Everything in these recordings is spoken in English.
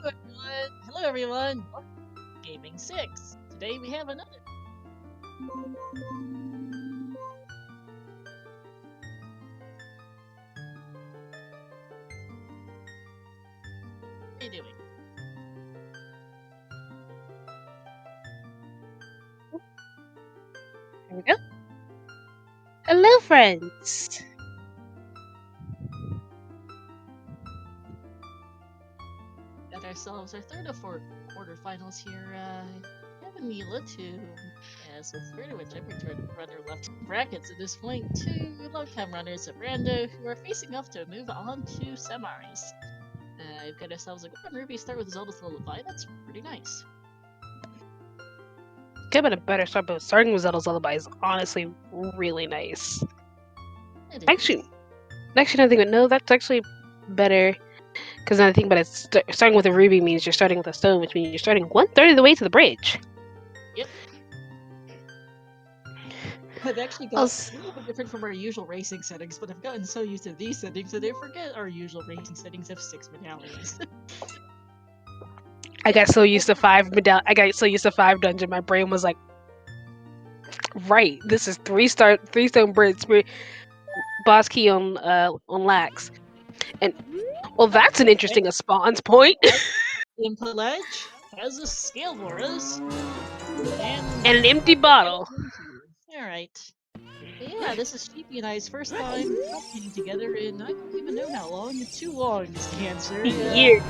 Hello everyone! Gaming 6. Today we have another. What are you doing? There we go. Hello, friends. Got ourselves our third of four quarterfinals here. We have Elagatua as a third, which every runner left brackets at this point. Two long-time runners of Rando who are facing off to move on to semis. We've got ourselves a Golden Ruby start with Zelda's Lullaby. That's pretty nice. Could have been a better start, but starting with Zelda's Lullaby is honestly really nice. Actually, I think no, that's actually better. Because now I think about it, starting with a ruby means you're starting with a stone, which means you're starting 1/3 of the way to the bridge. Yep. I've actually got a little bit different from our usual racing settings, but I've gotten so used to these settings that I forget our usual racing settings have 6 medallions. I got so used to 5 dungeon, my brain was like, right, this is 3 stone bridge, boss key on lax. And well, that's an interesting spawns point. Input ledge has a scale for us. And an empty bottle. Alright. Yeah, this is Sheepy and I's first time getting together in I don't even know how long. Too long is the answer. Years.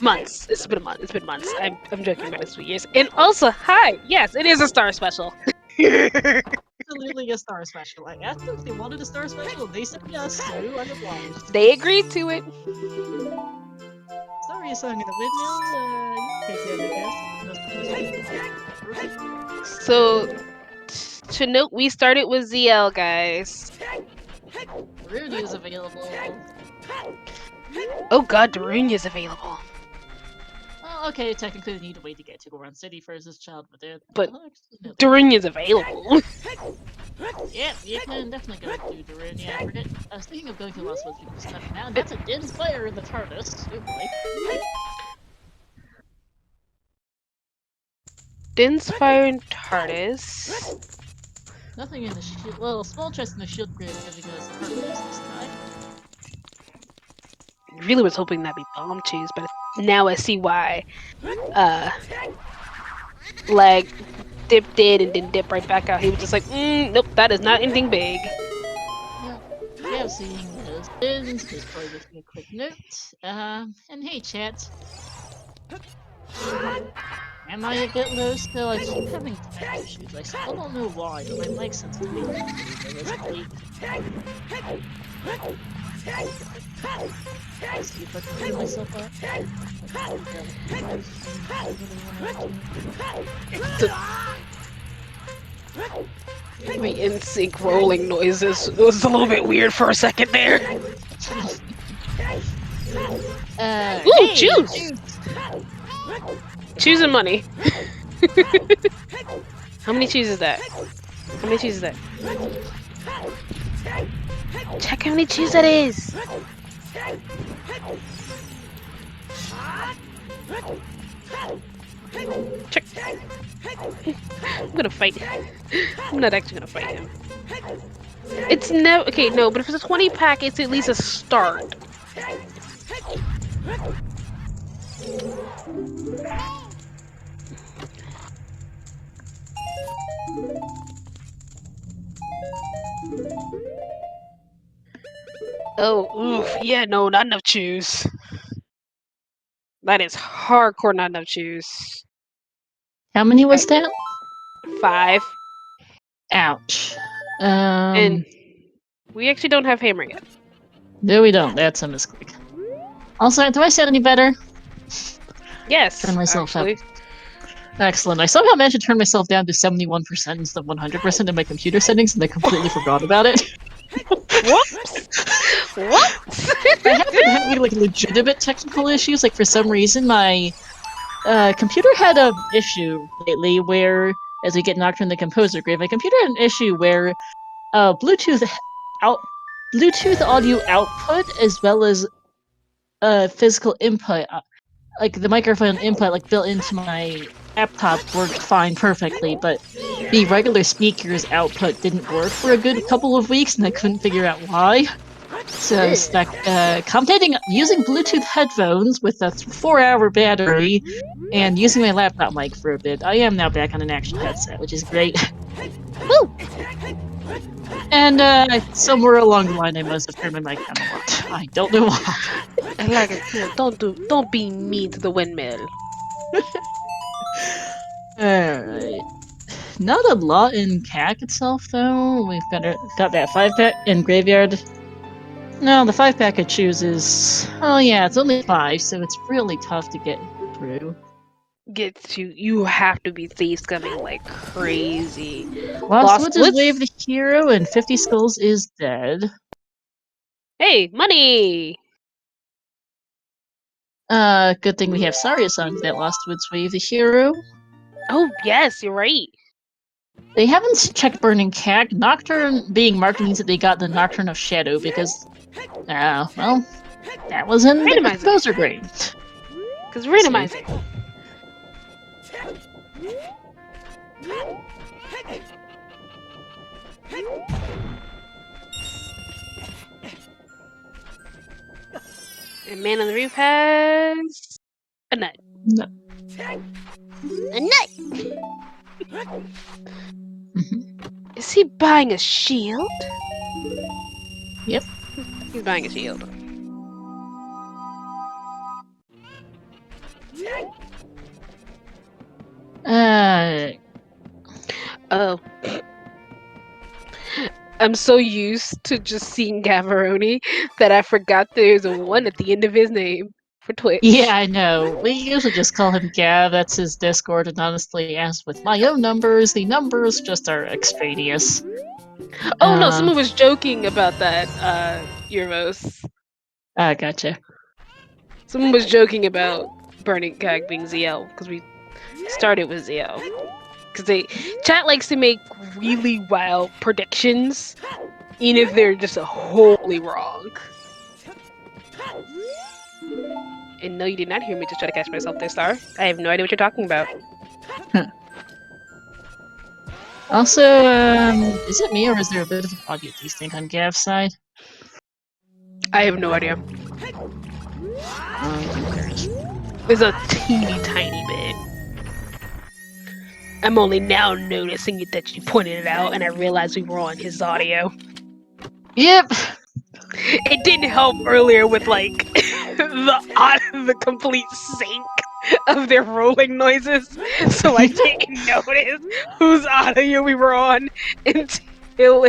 Months. It's been a month. It's been months. I'm joking about it's 2 years. And also, hi! Yes, it is a star special. Absolutely a star special. I asked them if they wanted a star special, and they said yes, so I'm obliged. They agreed to it. Sorry, song in the windmill. So, to note, we started with ZL, guys. Rudy is available. Oh god, Darunia is available. Well, okay, technically they need a way to get to Goron City for his child, but Darunia is available. Yeah, you can definitely go to Darunia. I was thinking of going to Lost Woods because now that's a Din's fire in the TARDIS. Oh boy. Din's fire in TARDIS. Nothing in the shield. Well, small chest in the shield grave because the TARDIS this time. I really was hoping that'd be bomb cheese, but now I see why. Like, dipped in and didn't dip right back out. He was just like, nope, that is not anything big. Yeah, seeing those bins, just probably just a quick note. And hey, chat. Am I a bit low still? I keep having tech issues. I still don't know why, but my mic sensitivity is really. Let's see if I can clean myself up. The in-sync rolling noises was a little bit weird for a second there. Ooh, hey, choose! Choosing money. How many cheese is that? How many cheese is that? Check how many cheese that is! Check. I'm gonna fight. I'm not actually gonna fight him. It's no okay, no, but if it's a 20 pack, it's at least a start. Oh, oof, yeah, no, not enough chews. That is hardcore not enough chews. How many was that? 5. Ouch. And we actually don't have hammer yet. No, we don't. That's a mistake. Also, do I sound any better? Yes. Turn myself up. Excellent. I somehow managed to turn myself down to 71% instead of 100% in my computer settings, and I completely forgot about it. Whoops! Whoops! I have been having like legitimate technical issues. Like for some reason, my computer had an issue lately where, as we get knocked from the composer grave, my computer had an issue where Bluetooth audio output as well as physical input like the microphone input like built into my laptop worked fine perfectly, but the regular speaker's output didn't work for a good couple of weeks, and I couldn't figure out why. So I was stuck commentating using Bluetooth headphones with a 4-hour battery and using my laptop mic for a bit. I am now back on an actual headset, which is great. Woo! And somewhere along the line, I must have turned my mic down a lot. I don't know why. Don't be mean to the windmill. Alright. Not a lot in CAC itself, though. We've got that 5-pack in Graveyard. No, the 5-pack I choose is... Oh yeah, it's only 5, so it's really tough to get through. You have to be thief scumming like crazy. Lost Woods is Wave the hero, and 50 Skulls is dead. Hey, money! Good thing we have Saria's songs that Lost Woods Wave the hero. Oh yes, you're right. They haven't checked Burning CAC. Nocturne being marked means that they got the Nocturne of Shadow because, well, that was in the composer grade. Because Randomizer. And Man on the Roof has a nut. No. A nut! Is he buying a shield? Yep. He's buying a shield. Oh. I'm so used to just seeing Gavaroni that I forgot there's a 1 at the end of his name for Twitch. Yeah, I know. We usually just call him Gav. That's his Discord, and honestly, as with my own numbers, the numbers just are extraneous. Oh no, someone was joking about that, Euros. Gotcha. Someone was joking about Burning CAC being ZL, because we started with ZL. Because chat likes to make really wild predictions, even if they're just wholly wrong. And no, you did not hear me just try to catch myself there, Star. I have no idea what you're talking about. Also, is it me or is there a bit of an audio desync on Gav's side? I have no idea. There's a teeny tiny bit. I'm only now noticing it that you pointed it out, and I realized we were on his audio. Yep. It didn't help earlier with like the complete sync of their rolling noises, so I didn't notice whose audio we were on until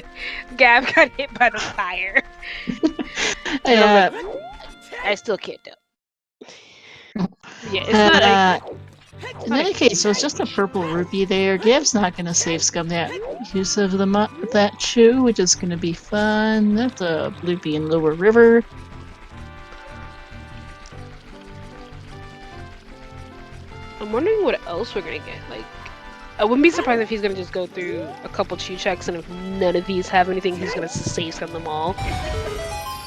Gav got hit by the fire. I still can't tell. Yeah, it's not. In any case, so it's just a purple rupee there. Gav's not going to save scum that use of that chew, which is going to be fun. That's a bloopy in Lower River. I'm wondering what else we're going to get. Like, I wouldn't be surprised if he's going to just go through a couple chew checks, and if none of these have anything, he's going to save scum them all.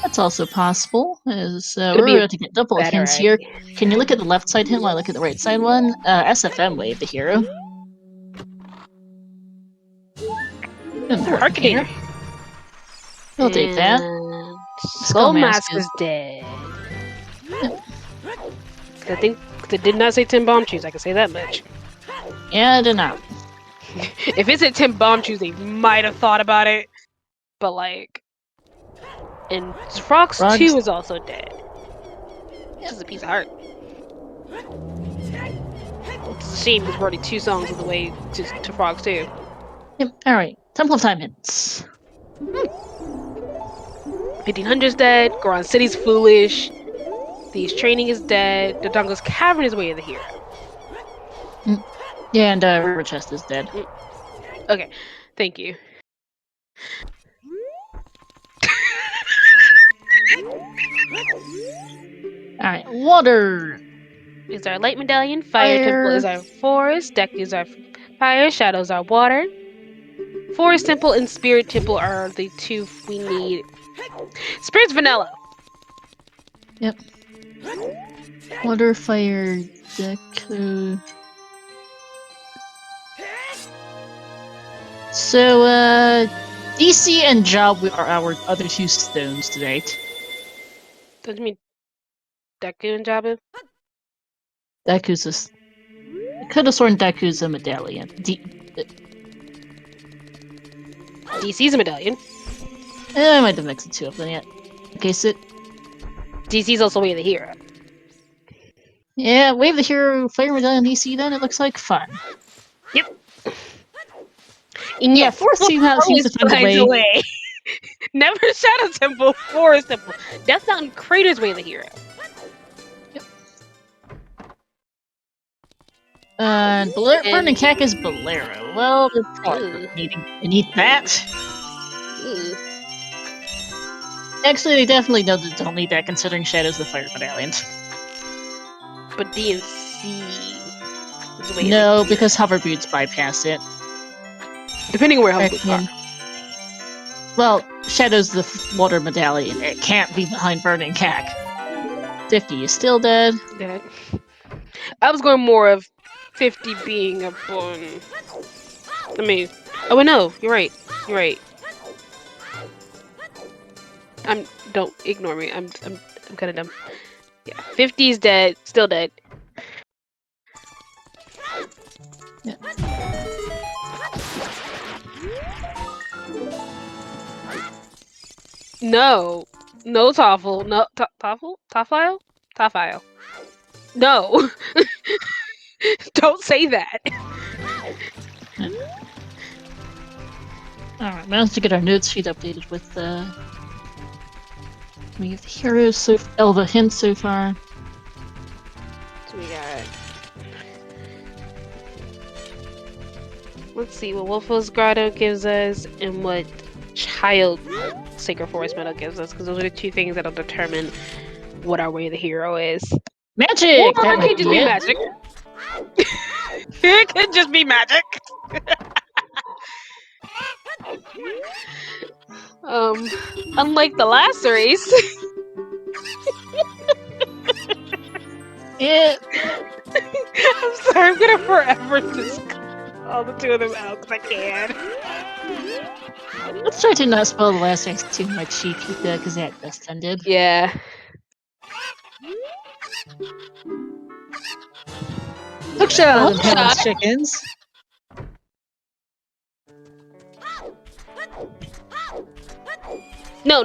That's also possible. We're about to get double hints here. Can you look at the left side hint while I look at the right side one? SFM Wave the hero. Arcanator. We'll take that. Skull Mask is dead. I think it did not say 10 bomb chews, I can say that much. Yeah, I did not. If it said 10 bomb chews, they might have thought about it. But like... And Frogs 2 is also dead. Which is a piece of heart. It's a shame because we're already 2 songs of the way to Frogs 2. Yep, alright. Temple of Time hints. 1500's dead. Goron City's foolish. Thieves Training is dead. Dodongo's Cavern is Way of the Hero. Yeah, and River Chest is dead. Okay, thank you. Alright, water is our light medallion, fire temple is our forest, deck is our fire, shadows are water. Forest temple and spirit temple are the 2 we need. Spirit's vanilla. Yep. Water, fire, Deku. So, DC and Job are our other two stones today. Does you mean Deku and Jabu? Deku's a... I could have sworn Deku's a medallion. DC's a medallion. I might have mixed the two of them yet. Okay, so... DC's also Way of the Hero. Yeah, Wave the Hero, Fire Medallion DC then, it looks like fun. Yep. And yeah, Forest Team seems to find a way. Never Shadow Temple, Forest Temple. That's not in Crater's Way of the Hero. Yep. Burning Cack is Bolero. Well, they're probably need that. Actually, they definitely don't need that, considering Shadow's the Fire Medallion. But DNC... No, because Hover Boots bypass it. Depending on where Hover Boots are. Well, Shadow's the Water Medallion. It can't be behind Burning Cack. 50 is still dead. Dead. I was going more of 50 being a bone. I mean... Oh, no. You're right. You're right. Don't ignore me. I'm kind of dumb. Yeah, 50 is dead. Still dead. Yeah. No Toffle. No Toffile. No. Don't say that. Alright, managed to get our notes sheet updated with we have the heroes Elva hints so far. So we got... Let's see what Wolfo's Grotto gives us and what Child Sacred Forest Meadow gives us, because those are the two things that'll determine what our Way of the Hero is. Magic! Or it could just be magic. It could just be magic. Unlike the last race. Yeah. I'm sorry, I'm gonna forever just all the two of them out because I can. Let's try to not spoil the last race too much, because that just ended. Yeah. Hook shot of the Palace Chickens. No,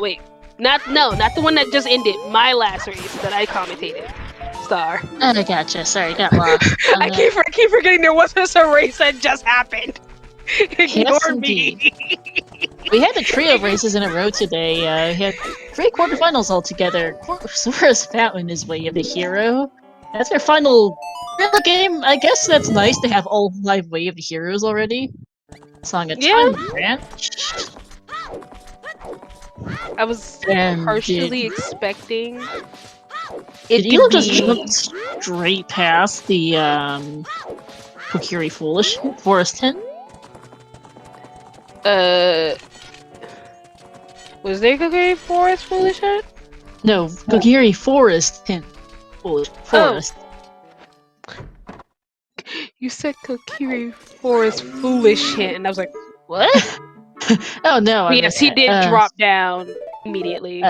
wait. Not the one that just ended. My last race that I commentated. Star. Oh, I gotcha. Sorry, got lost. I keep forgetting there wasn't a race that just happened. Ignore me. We had the trio of races in a row today. We had 3 quarterfinals altogether. Sora's Fountain is Way of the Hero. That's our final real game. I guess that's nice to have all 5 Way of the Heroes already. Song a Time Branch. I was partially expecting it to be... just jumped straight past the Kokiri Foolish Forest Hint. Was there Kokiri Forest Foolish Hint? No, Kokiri Forest Hint. Forest. Oh. You said Kokiri Forest Foolish Hint, and I was like, what? Oh no! Yes, he did drop down immediately.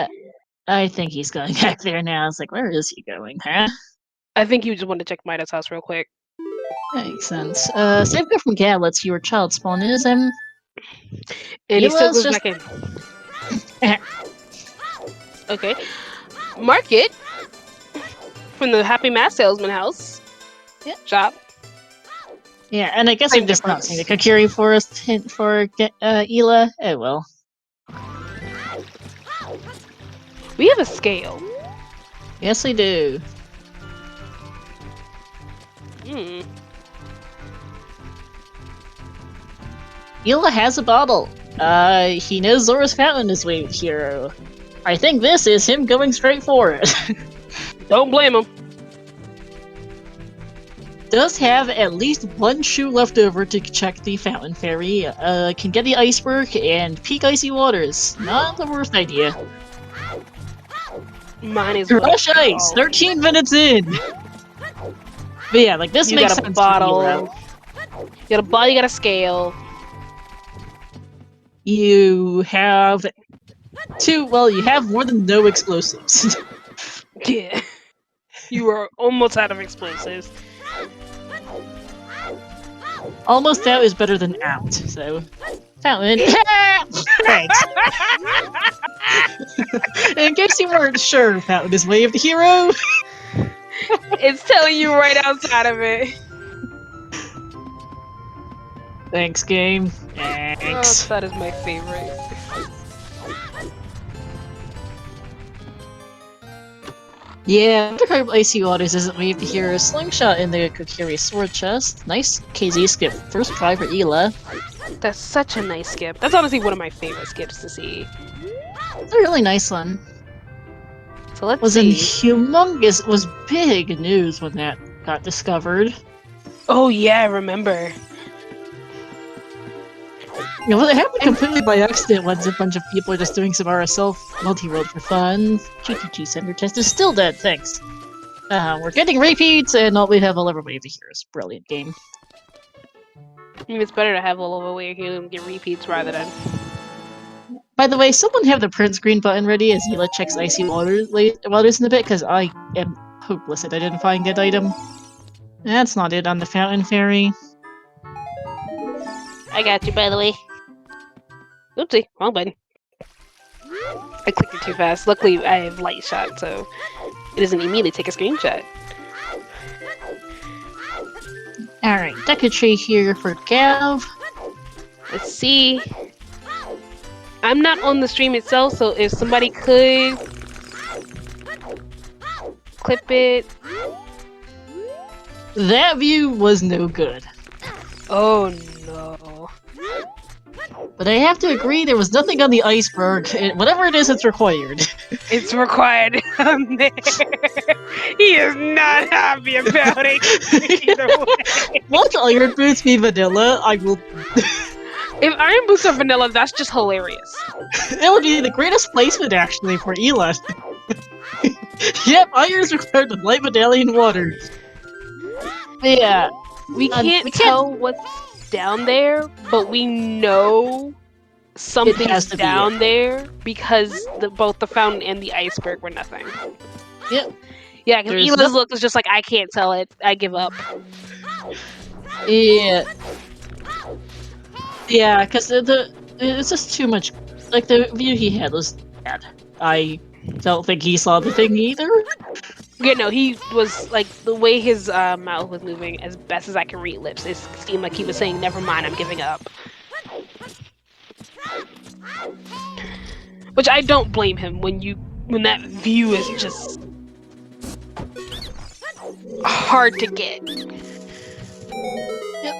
I think he's going back there now. I was like, where is he going, huh? I think he just wanted to check Mida's house real quick. Makes sense. Safeguard from Gal lets you where child spawn is, and he still goes back in. Okay. Market from the Happy Mask Salesman house. Yeah. Shop. Yeah, and I guess I'm just not seeing the Kokiri Forest hint for Ela. Oh well. We have a scale. Yes, we do. Ela has a bottle. He knows Zora's Fountain is Way of the Hero. I think this is him going straight for it. Don't blame him. Does have at least 1 shoe left over to check the Fountain Fairy, can get the iceberg, and peak icy waters. Not the worst idea. Mine is Crush Ice, 13 minutes in. But yeah, like this makes sense. You got a bottle, you got a scale. You have you have more than no explosives. Yeah. You are almost out of explosives. Almost out is better than out, so... Fountain. Thanks. In case you weren't sure, Fountain is Way of the Hero. It's telling you right outside of it. Thanks, game. Thanks. Oh, that is my favorite. Yeah, Undercurrent Icy Waters isn't Way of the Hero. Slingshot in the Kokiri Sword Chest. Nice KZ skip. First try for Ela. That's such a nice skip. That's honestly one of my favorite skips to see. It's a really nice one. So let's see. Humongous. Was big news when that got discovered. Oh yeah, I remember. You know, it happened completely by accident once a bunch of people are just doing some RSL multi-world for fun. GTG Center Test is still dead, thanks. We're getting repeats, and all we have all over Way of the Heroes. Brilliant game. I mean, it's better to have all over Way of Heroes and get repeats rather than... By the way, someone have the print screen button ready as Ela checks Icy Waters in a bit, because I am hopeless at identifying that item. That's not it on the Fountain Fairy. I got you, by the way. Oopsie, wrong button. I clicked it too fast. Luckily, I have light shot, so it doesn't immediately take a screenshot. Alright, Deku Tree here for Gav. Let's see. I'm not on the stream itself, so if somebody could clip it. That view was no good. Oh no. But I have to agree, there was nothing on the iceberg. Whatever it is, it's required. It's required on there. He is not happy about it either way. Once Iron Boots be vanilla, I will... If Iron Boots are vanilla, that's just hilarious. That would be the greatest placement, actually, for Ela. Yep, Iron's required with light medallion water. But yeah. We can't tell what's down there, but we know something's down there because both the fountain and the iceberg were nothing. Yep. Yeah, because Ela's look is just like, I can't tell it. I give up. Yeah. Yeah, because it's just too much. Like, the view he had was bad. I don't think he saw the thing either. Yeah, no, he was, like, the way his mouth was moving, as best as I can read lips, it seemed like he was saying, never mind, I'm giving up. Which I don't blame him when that view is just hard to get. Yep.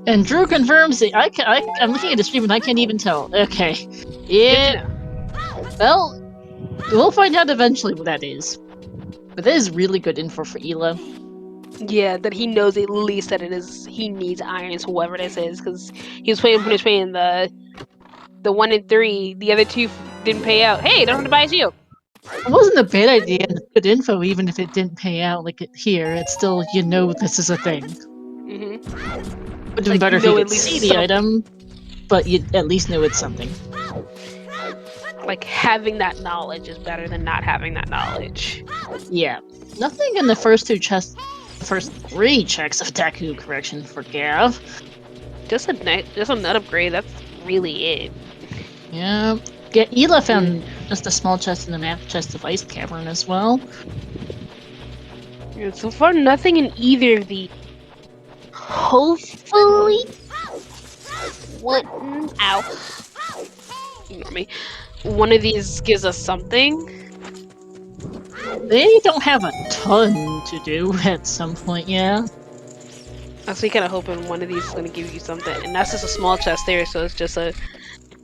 And Drew confirms that I'm looking at the stream and I can't even tell. Okay. Yeah. Well, we'll find out eventually what that is. But that is really good info for Ela. Yeah, that he knows at least that it is. He needs irons, whoever this is, because he was playing the 1 and 3. The other 2 didn't pay out. Hey, don't have to buy a shield. It wasn't a bad idea. It's good info, even if it didn't pay out like here. It's still, you know, this is a thing. Mm-hmm. Would have been better if you could see the item, but you at least know it's something. Like, having that knowledge is better than not having that knowledge. Yeah. Nothing in the first 3 checks of Deku correction for Gav. Just a nut upgrade, that's really it. Yeah. Ela found just a small chest in the map chest of Ice Cavern as well. Yeah, so far, nothing in either of the... Hopefully... What? Ow. Ignore me. One of these gives us something. They don't have a ton to do at some point, yeah. I was kind of hoping one of these is going to give you something, and that's just a small chest there, so it's just a...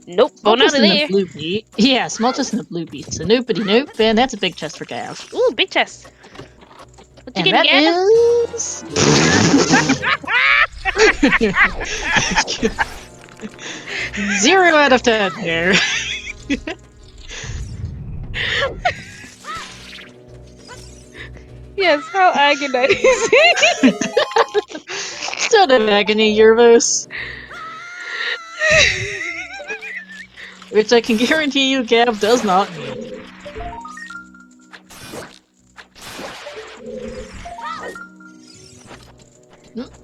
Nope, going out of there. The blue beat. Yeah, small chest in the blue beat. So noopity nope, and that's a big chest for Gav. Ooh, big chest. What you and getting, that is... 0 out of 10 there. Yes, how agonizing. Stone of Agony Euros. Which I can guarantee you Gav does not need.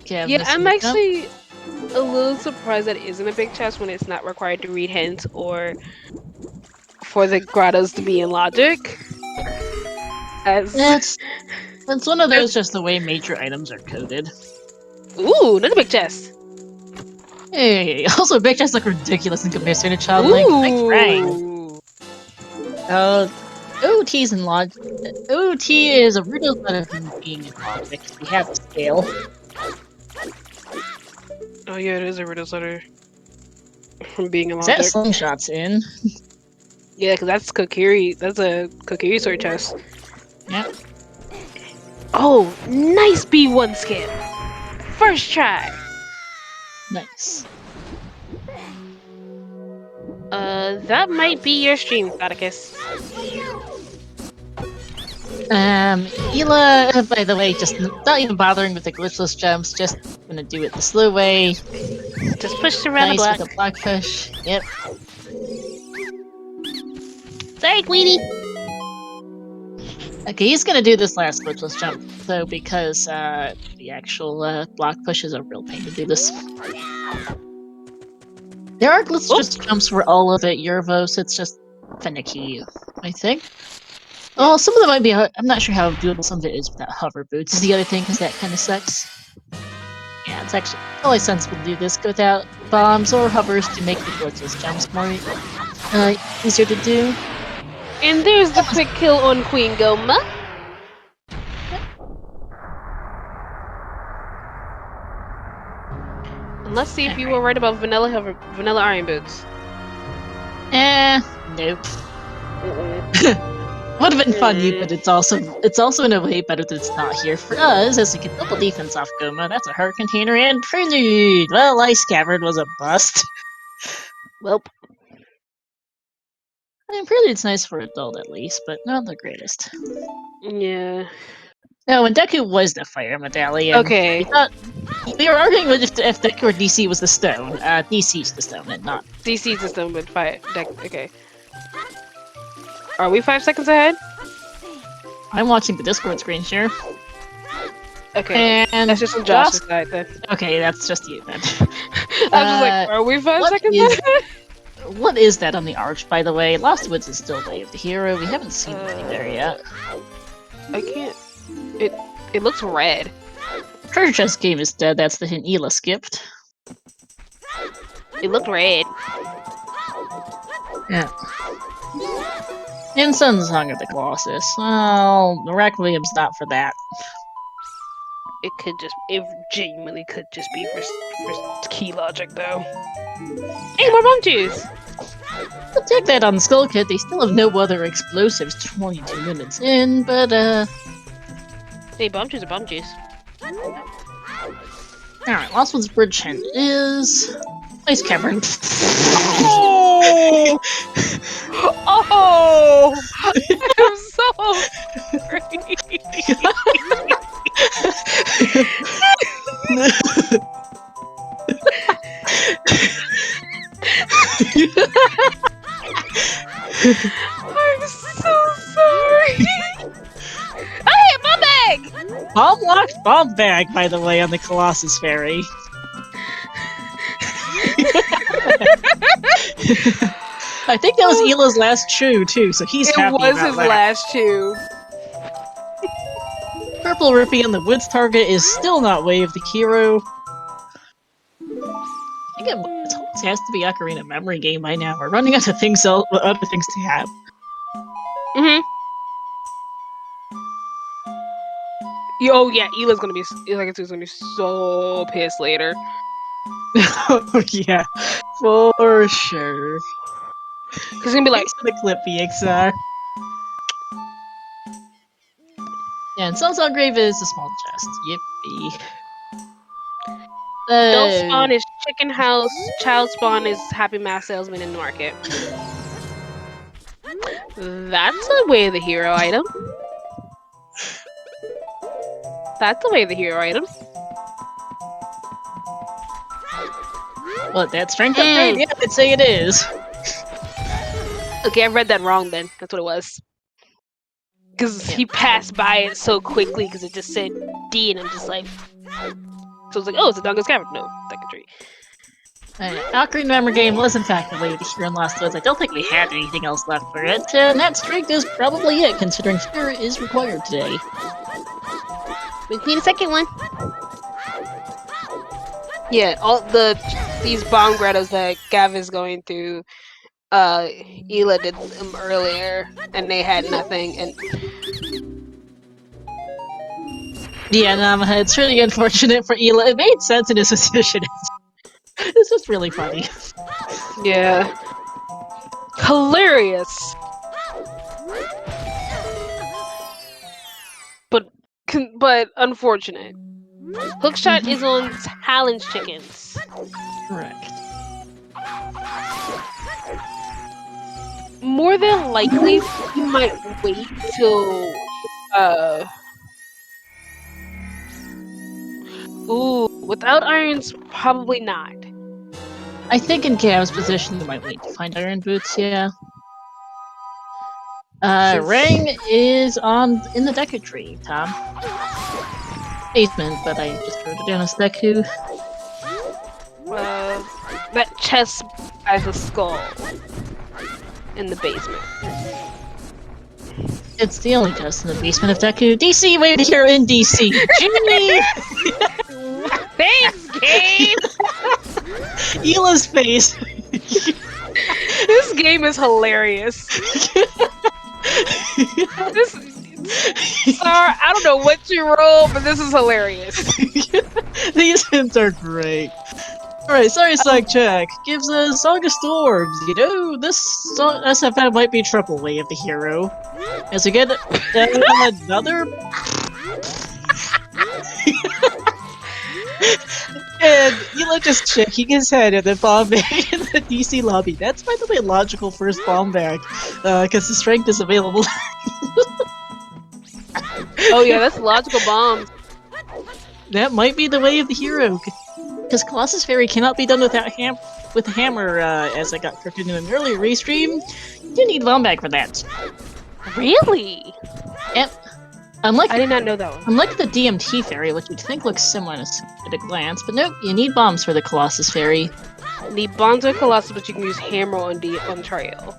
Gav Yeah, missing I'm the jump. actually a little surprised that it isn't a big chest when it's not required to read hints or for the grottos to be in logic. As It's one of those just the way major items are coded. ooh, another big chest. Hey, also big chests look ridiculous in comparison to Child Link. Thanks, Rang. Ooh. OT's in logic. OT is a riddle better than being in logic. We have to scale. Oh yeah, it is a riddle letter from being in Is that logic. Slingshot's in? Yeah, because that's Kokiri. That's a Kokiri sword chest. Yep. Oh, nice B1 skip. First try. Nice. That might be your stream, Thaddeus. Ela, by the way, just not even bothering with the glitchless jumps, just gonna do it the slow way. Just push around the Nice block. with a block push. Yep. Sorry, Queenie. Okay, he's gonna do this last glitchless jump, though, because the actual block push is a real pain to do this. There are glitchless jumps for all of it, Yervos, it's just finicky, I think. Oh, some of them might be. I'm not sure how doable some of it is without hover boots. Is the other thing, because that kind of sucks. Yeah, it's actually probably sensible to do this without bombs or hovers to make the glitchless jumps more easier to do. And there's the quick kill on Queen Goma. And let's see if you were right about vanilla iron boots. Nope. Would have been funny, but it's also in a way better that it's not here for us, as we can double defense off Goma. That's a hurt container and prelude. Well, Ice Cavern was a bust. Welp. I mean, prelude's nice for adult at least, but not the greatest. Yeah. No, when Deku was the fire medallion, Okay. we were arguing if Deku or DC was the stone. DC's the stone, and not DC's the stone with fire. Okay. Are we 5 seconds ahead? I'm watching the Discord screen share. Okay. And that's just on Josh's side then. Okay, that's just you then. I'm just like, are we 5 seconds ahead? What is that on the arch, by the way? Lost Woods is still Day of the Hero. We haven't seen anything there yet. I can't. It looks red. Treasure Chest game is dead. That's the hint Ela skipped. It looked red. Yeah. And Sun Song of the Colossus. Well, Requiem's not for that. It genuinely could just be for key logic though. Hey, more bomb juice! I'll take that on the Skull Kit. They still have no other explosives 22 minutes in, but hey, bomb juice or bomb juice? Alright, Lost Woods Bridge Hint is Ice Cavern. Oh! Oh! I'm so sorry. I'm so sorry. Hey, bomb bag! Bomb locked bomb bag, by the way, on the Colossus Ferry. I think that was Ela's last chew too, so he's happy about that. It was his last chew. Purple Rippy on the Woods target is still not Way of the Hero. I think it almost has to be Ocarina memory game by now. We're running out of other things to have. Oh yeah, Ela's gonna be so pissed later. Oh yeah, for sure. He's gonna be like, thanks for the clip, BXR. Yeah, and Sun's Grave is a small chest. Yippee. Adult spawn is chicken house, child spawn is happy mass salesman in market. That's a Way of the Hero item. That's the way of the hero items. What, that strength upgrade? Yeah, I'd say it is. Okay, I read that wrong then. That's what it was. Because he passed by it so quickly because it just said D and I'm just like... So I was like, oh, it's a Dungus Cavern. No, second tree. Ocarina Memory Game was in fact the way to Hero in Lost Woods. I don't think we had anything else left for it, and that strength is probably it, considering Hero is required today. We need a second one. Yeah, these bomb grottos that Gav is going through, Ela did them earlier, and they had nothing, and... Yeah, it's really unfortunate for Ela. It made sense in his position. It's just really funny. Yeah. Hilarious! But unfortunate. Hookshot is on Talon's chickens. Correct. More than likely, you might wait till, Ooh, without irons, probably not. I think in Gav's position, you might wait to find iron boots, yeah. Rang is in the Deku tree, Tom. Basement, but I just wrote it down as Deku. That chest has a skull in the basement. It's the only chest in the basement of Deku. DC, wait here in DC! Jimmy! Thanks, game! Ela's face! This game is hilarious. I don't know what you roll, but this is hilarious. These hints are great. Alright, sorry, Sonic Check. Gives a Song of Storms. You know, this SFM might be triple way of the hero. As we get another... And Ela just shaking his head at the bomb bag in the DC lobby. That's, by the way, logical first bomb bag, because the strength is available. Oh yeah, that's logical bomb. That might be the way of the hero, because Colossus Fairy cannot be done without with a hammer, as I got corrected in an earlier restream. You need bomb bag for that. Really? Yep. Unlike, I did not know that one. Unlike the DMT Fairy, which you'd think looks similar at a glance, but nope, you need bombs for the Colossus Fairy. You need bombs on Colossus, but you can use hammer on Trail.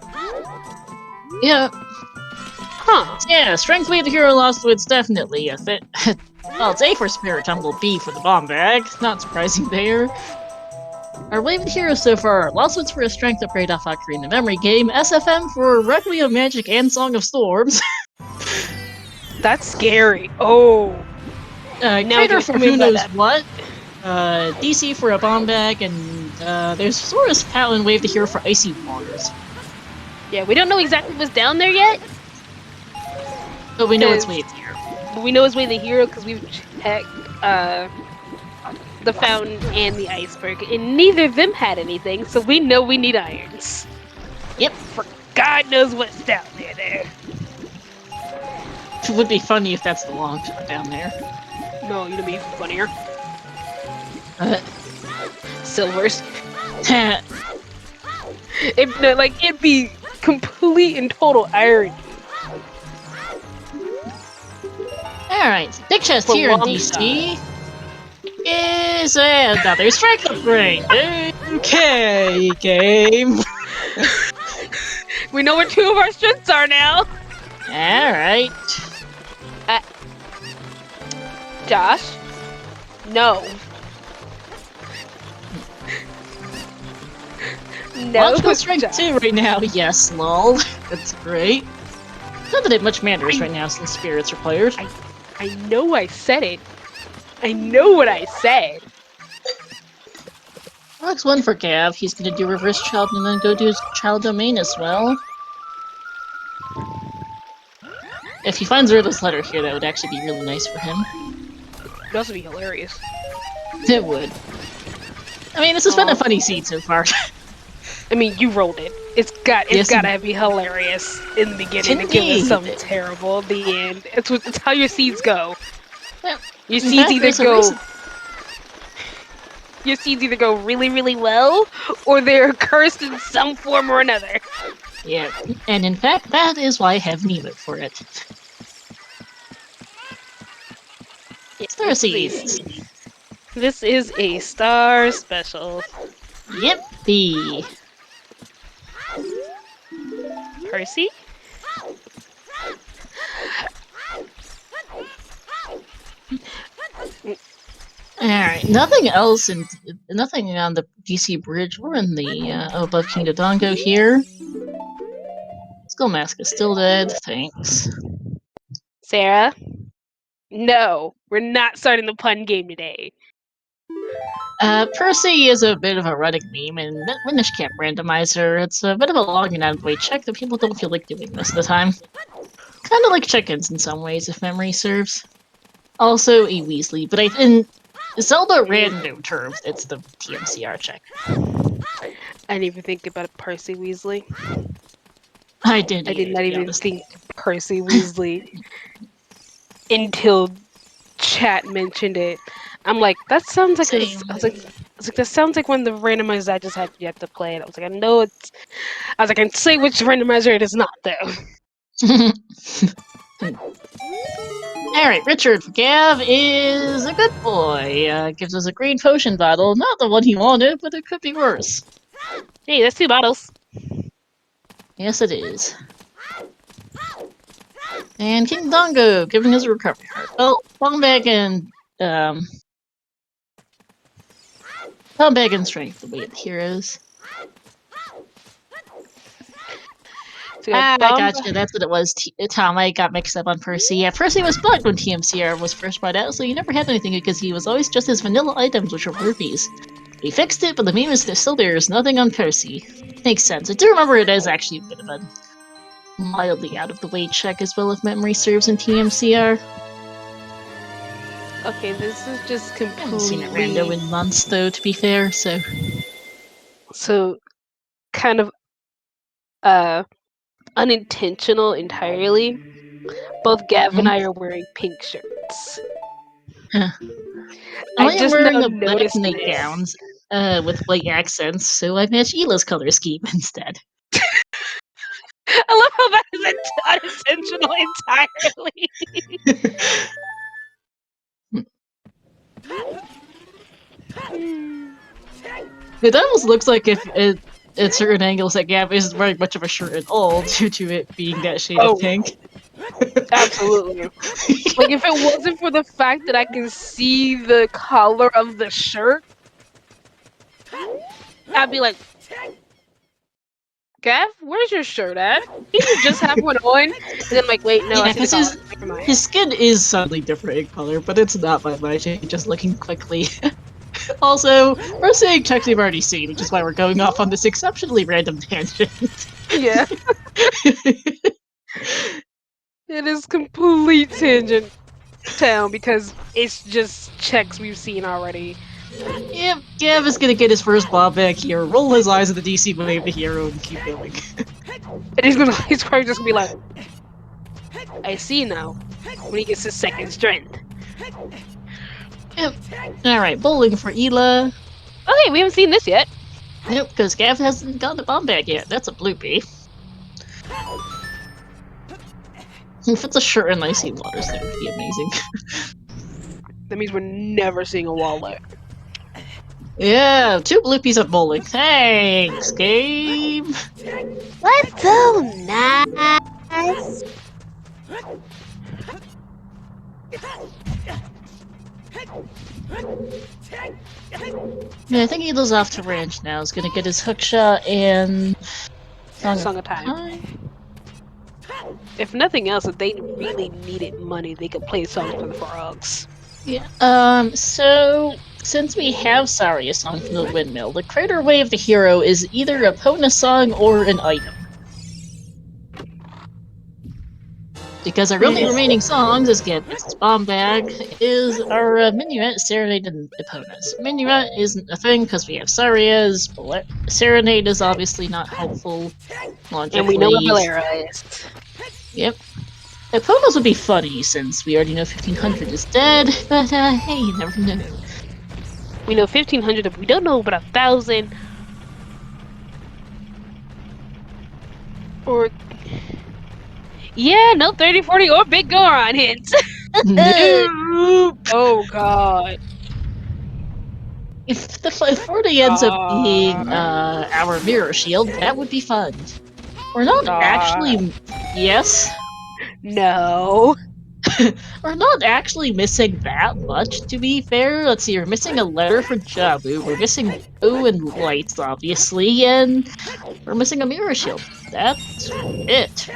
Yeah. Huh. Yeah, Strength Wave the Hero Lost Woods definitely a fit. Well, it's A for Spirit Tumble, B for the bomb bag. Not surprising there. Our Wave of the Heroes so far: Lost Woods for a Strength upgrade off Ocarina Memory Game, SFM for Requiem of Magic and Song of Storms. That's scary. Oh. Crater for who knows what. DC for a bomb bag, and there's Sora's Talon Wave to Hero for Icy Waters. Yeah, we don't know exactly what's down there yet. But we know it's Wave to Hero. But we know it's Wave to Hero because we've checked the fountain and the iceberg, and neither of them had anything, so we know we need irons. Yep. For God knows what's down there. It would be funny if that's the long shot down there. No, you'd be funnier. Silvers. It'd be complete and total irony. Alright, big chest here in DC is another strength upgrade. Okay, game. We know where two of our strengths are now. Alright. Josh? No. No. Logical strength 2 right now, yes, lol. That's great. Not that it much matters right now since spirits are players. I know I said it. I know what I said. Alex 1 for Gav. He's gonna do reverse child and then go do his child domain as well. If he finds Riddle's letter here, that would actually be really nice for him. It would also be hilarious. It would. I mean, this has been a funny seed so far. I mean, you rolled it. It's gotta be hilarious in the beginning and give us something terrible at the end. It's how your seeds go. Your seeds either go really, really well, or they're cursed in some form or another. Yeah, and in fact, that is why I have Nemo for it. Star Seeds. This is a star special. Yippee! Percy? Alright, nothing else, and nothing on the DC Bridge or in the above King Dodongo here. Skull Mask is still dead, thanks. Sarah? No, we're not starting the pun game today. Percy is a bit of a running meme, and Minish Camp Randomizer, it's a bit of a long and out of the way check that people don't feel like doing most of the time. Kinda like chickens in some ways, if memory serves. Also a Weasley, but in Zelda random terms, it's the TMCR check. I didn't even think about Percy Weasley. I did not even think Percy Weasley until chat mentioned it. I'm like, that sounds like that sounds like one of the randomizers I just had yet to play. And I was like, I know it's. I was like, I can say which randomizer it is not though. Alright, Richard Gav is a good boy. Gives us a green potion bottle. Not the one he wanted, but it could be worse. Hey, that's 2 bottles. Yes, it is. And King Dongo giving us a recovery heart. Well, Bongbag and Bongbag and Strength, the way of the heroes. I gotcha, that's what it was. Tom, I got mixed up on Percy. Yeah, Percy was bugged when TMCR was first brought out, so he never had anything because he was always just his vanilla items, which were rupees. We fixed it, but the meme is still there's nothing on Percy. Makes sense. I do remember it is actually a bit of a mildly out of the way check as well, if memory serves in TMCR. Okay, this is just completely. I haven't seen it rando in months, though, to be fair, so. So, kind of, unintentional entirely. Both Gav and I are wearing pink shirts. Huh. I am wearing a black nightgowns with white accents, so I match Ela's color scheme instead. I love how that is unintentional entirely. It almost looks like if at certain angles that Gav isn't wearing much of a shirt at all due to it being that shade of pink. Absolutely. Like, if it wasn't for the fact that I can see the collar of the shirt, I'd be like, Gav, where's your shirt at? Did you just have one on? And then I'm like, wait, no, I see the collar. His skin is subtly different in color, but it's not by much, just looking quickly. Also, we're saying checks we've already seen, which is why we're going off on this exceptionally random tangent. Yeah. It is complete tangent town because it's just checks we've seen already. Yep, Gav is gonna get his first bob back here, roll his eyes at the DC wave the hero, and keep going. And he's probably just gonna be like, I see now, when he gets his second strength. Yep. Alright, bowling for Ela. Okay, we haven't seen this yet. Nope, because Gav hasn't gotten the bomb bag yet. That's a bloopy. If it's a shirt and icy waters, that would be amazing. That means we're never seeing a wallet. Yeah, 2 bloopies of bowling. Thanks, game! That's so nice! Yeah, I think Elo's off to ranch now. He's gonna get his hookshot and Song of Time. If nothing else, if they really needed money, they could play songs for the frogs. Yeah. So since we have Saria song from the windmill, the Crater Way of the Hero is either a Pona song or an item. Because our only remaining songs, as Gav gets his bomb bag, is our Minuet, Serenade, and Eponas. Minuet isn't a thing because we have Saria's, but Serenade is obviously not helpful. And we know what Valera is. Yep. Photos would be funny since we already know 1500 is dead, but hey, you never know. We know 1500, but we don't know about 1000. Or yeah, no 30, 40, or Big Goron hints. Nope. Oh god. If the 40 ends up being our mirror shield, that would be fun. We're not actually yes. No. We're not actually missing that much, to be fair. Let's see, we're missing a letter for Jabu, we're missing Boo and Lights, obviously, and we're missing a mirror shield. That's it.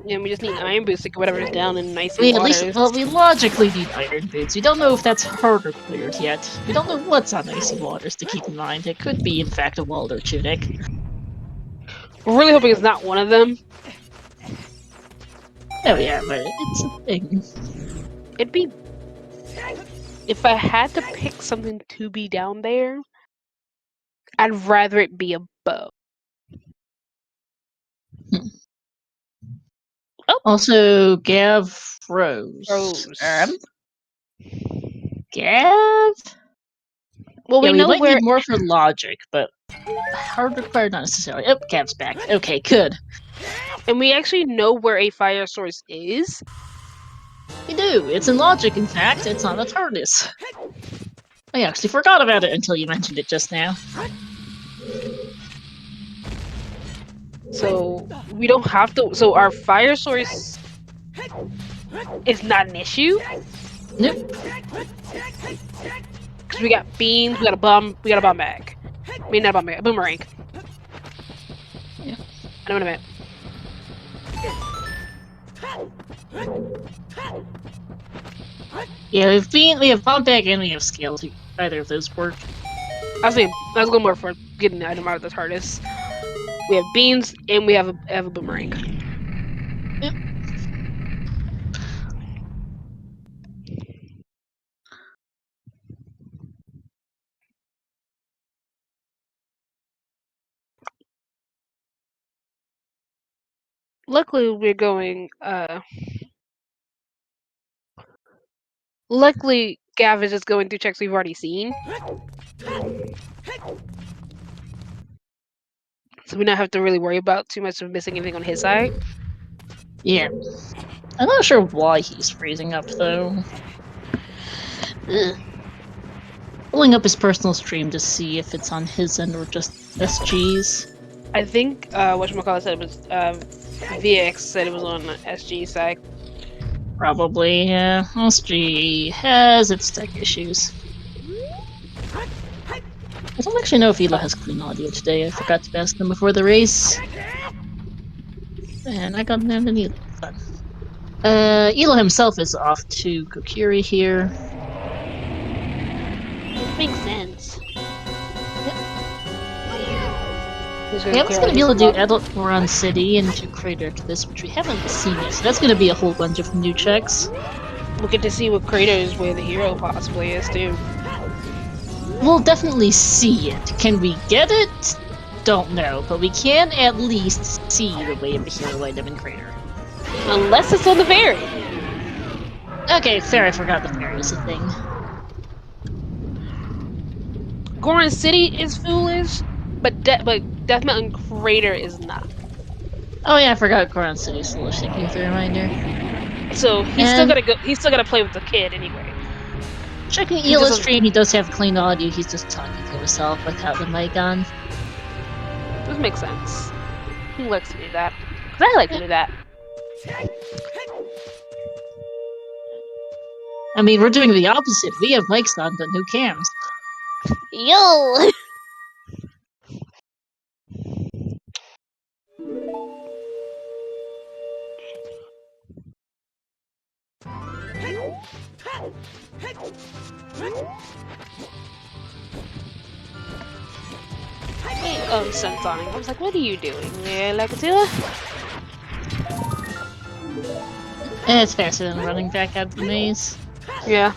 Yeah, we just need Iron Boots to get whatever's down in icy waters. We logically need Iron Boots. We don't know if that's harder cleared yet. We don't know what's on icy waters to keep in mind. It could be, in fact, a Walder tunic. We're really hoping it's not one of them. Oh yeah, but it's a thing. It'd be... If I had to pick something to be down there, I'd rather it be a bow. Oh. Also, Gav froze. Gav? Well, yeah, we might need more for logic, but hard required not necessarily. Oh, Gav's back. Okay, good. And we actually know where a fire source is. We do. It's in logic, in fact. It's on the TARDIS. I actually forgot about it until you mentioned it just now. So, we don't have to... So, our fire source is not an issue? Nope. Because we got beams, we got a bomb bag. I mean, not a bomb bag, a boomerang. Yeah. I know what I meant. Yeah, we have bomb bag and we have scale. Either of those work. I was going more for getting the item out of the TARDIS. We have beans and we have a boomerang. Yep. Luckily, we're going. Luckily, Gav is just going through checks we've already seen. So we don't have to really worry about too much of missing anything on his side. Yeah. I'm not sure why he's freezing up, though. Ugh. Pulling up his personal stream to see if it's on his end or just SG's. I think whatchamacallit said it was VX said it was on SG side. Probably, yeah. SG has its tech issues. I don't actually know if Ela has clean audio today. I forgot to ask them before the race. And I got down to Ela. Ela himself is off to Kokiri here. Makes sense. Yeah, it's gonna be able to do Edelron City and to Crater to this, which we haven't seen yet, so that's gonna be a whole bunch of new checks. We'll get to see what Crater is, where the hero possibly is, too. We'll definitely see it. Can we get it? Don't know, but we can at least see the way of the hero item in Crater. Unless it's on the ferry. Okay, fair, I forgot the ferry is a thing. Goron City is foolish, but Death Mountain Crater is not. Oh yeah, I forgot Goron City is foolish. Thank you for the reminder. So he's still gotta go. He's still gotta play with the kid anyway. Checking Ela's stream, he does have clean audio. He's just talking to himself without the mic on. This makes sense. He likes to do that. Cause I like to do that. I mean, we're doing the opposite. We have mics on, but no cams. Yo! Sensonic. I was like, what are you doing there, Elagatua? It's faster than running back out of the maze. Yeah.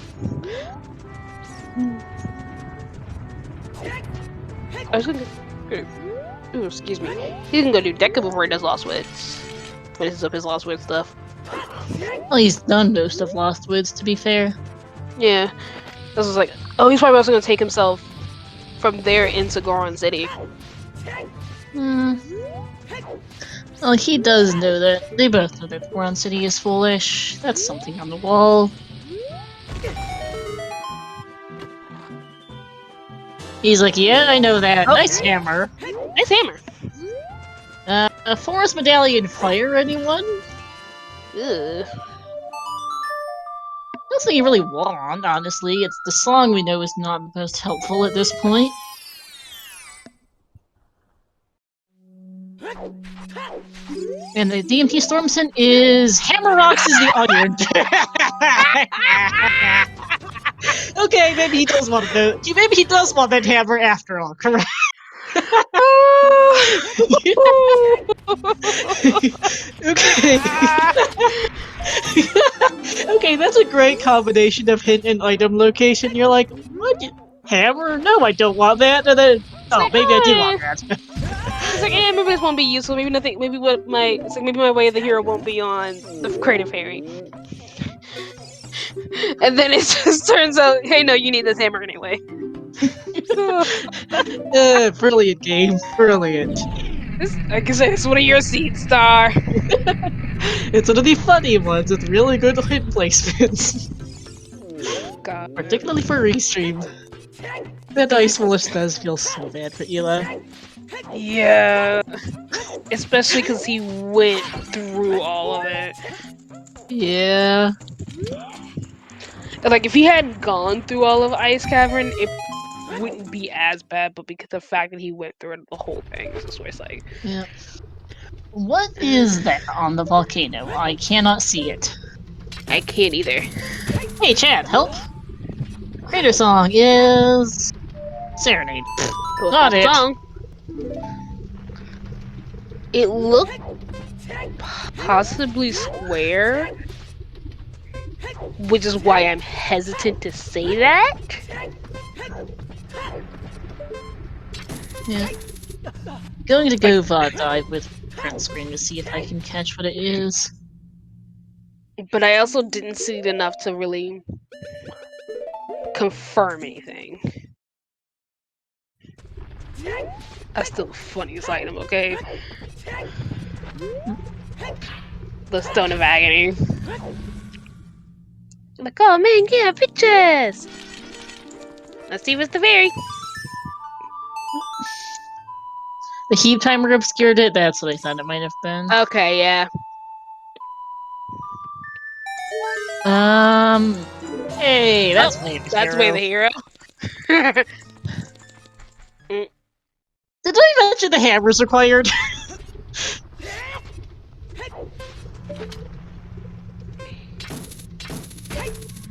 I was gonna go. Ooh, excuse me. He can go do Deca before he does Lost Wits. Finishes up his Lost Wits stuff. Well, he's done most of Lost Woods, to be fair. Yeah. This was like, oh, he's probably also gonna take himself from there into Goron City. Well, he does know that. They both know that Goron City is foolish. That's something on the wall. He's like, yeah, I know that. Oh. Nice hammer. Nice hammer. Forest Medallion Fire, anyone? Ugh. Nothing you really want, honestly. It's the song we know is not the most helpful at this point. And the DMP Stormson is Hammer Rocks is the audience. Okay, maybe he does want to. Maybe he does want that hammer after all. Correct. Okay. Okay, that's a great combination of hint and item location. You're like, what? Hammer? No, I don't want that. And then, oh, maybe I do want that. It's like, maybe this won't be useful. Maybe nothing. Maybe maybe my way of the hero won't be on the creative fairy. And then it just turns out, hey, no, you need this hammer anyway. Brilliant game, brilliant. Like I said, it's one of your seeds, Star. It's one of the funny ones with really good hit placements. God. Particularly for restream. That Ice Willis does feel so bad for Ela. Yeah. Especially because he went through all of it. Yeah. Like, if he hadn't gone through all of Ice Cavern, it wouldn't be as bad, but because of the fact that he went through it, the whole thing is just where it's like... Yeah. What is that on the volcano? I cannot see it. I can't either. Hey, chat, help! Crater song is... Serenade. Got it! Song. It looked possibly square, which is why I'm hesitant to say that. Yeah. Going to go dive with print screen to see if I can catch what it is. But I also didn't see it enough to really confirm anything. That's still the funniest item, okay? The Stone of Agony. Like, oh man, yeah, pictures! Let's see what's the fairy. The heap timer obscured it? That's what I thought it might have been. Okay, yeah. Hey, that's Way of the That's Hero. Way of the Hero. Did I mention the hammer's required?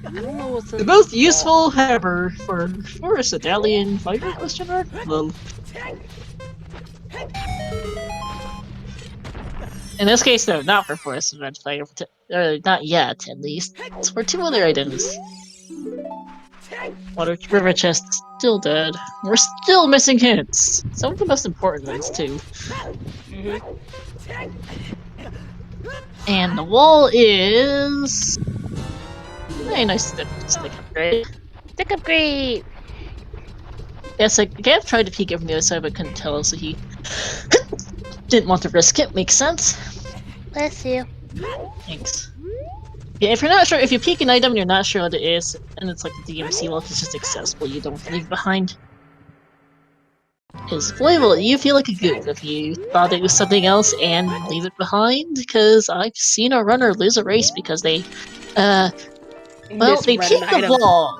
I don't know what's the most useful hammer for Forest Medallion Fire question mark? Well, in this case, though, not for Forest Medallion Fire, not yet, at least. It's for two other items. Water River Chest still dead. We're still missing hints. Some of the most important ones, too. And the wall is... Hey, nice stick upgrade. Stick upgrade! Yes, I have tried to peek it from the other side, but couldn't tell, so he didn't want to risk it. Makes sense. Bless you. Thanks. Yeah, if you're not sure, if you peek an item and you're not sure what it is, and it's like the DMC wall, it's just accessible, you don't leave behind. Because, boy, will you feel like a goof if you thought it was something else and leave it behind, because I've seen a runner lose a race because they, well, they peeked the wall.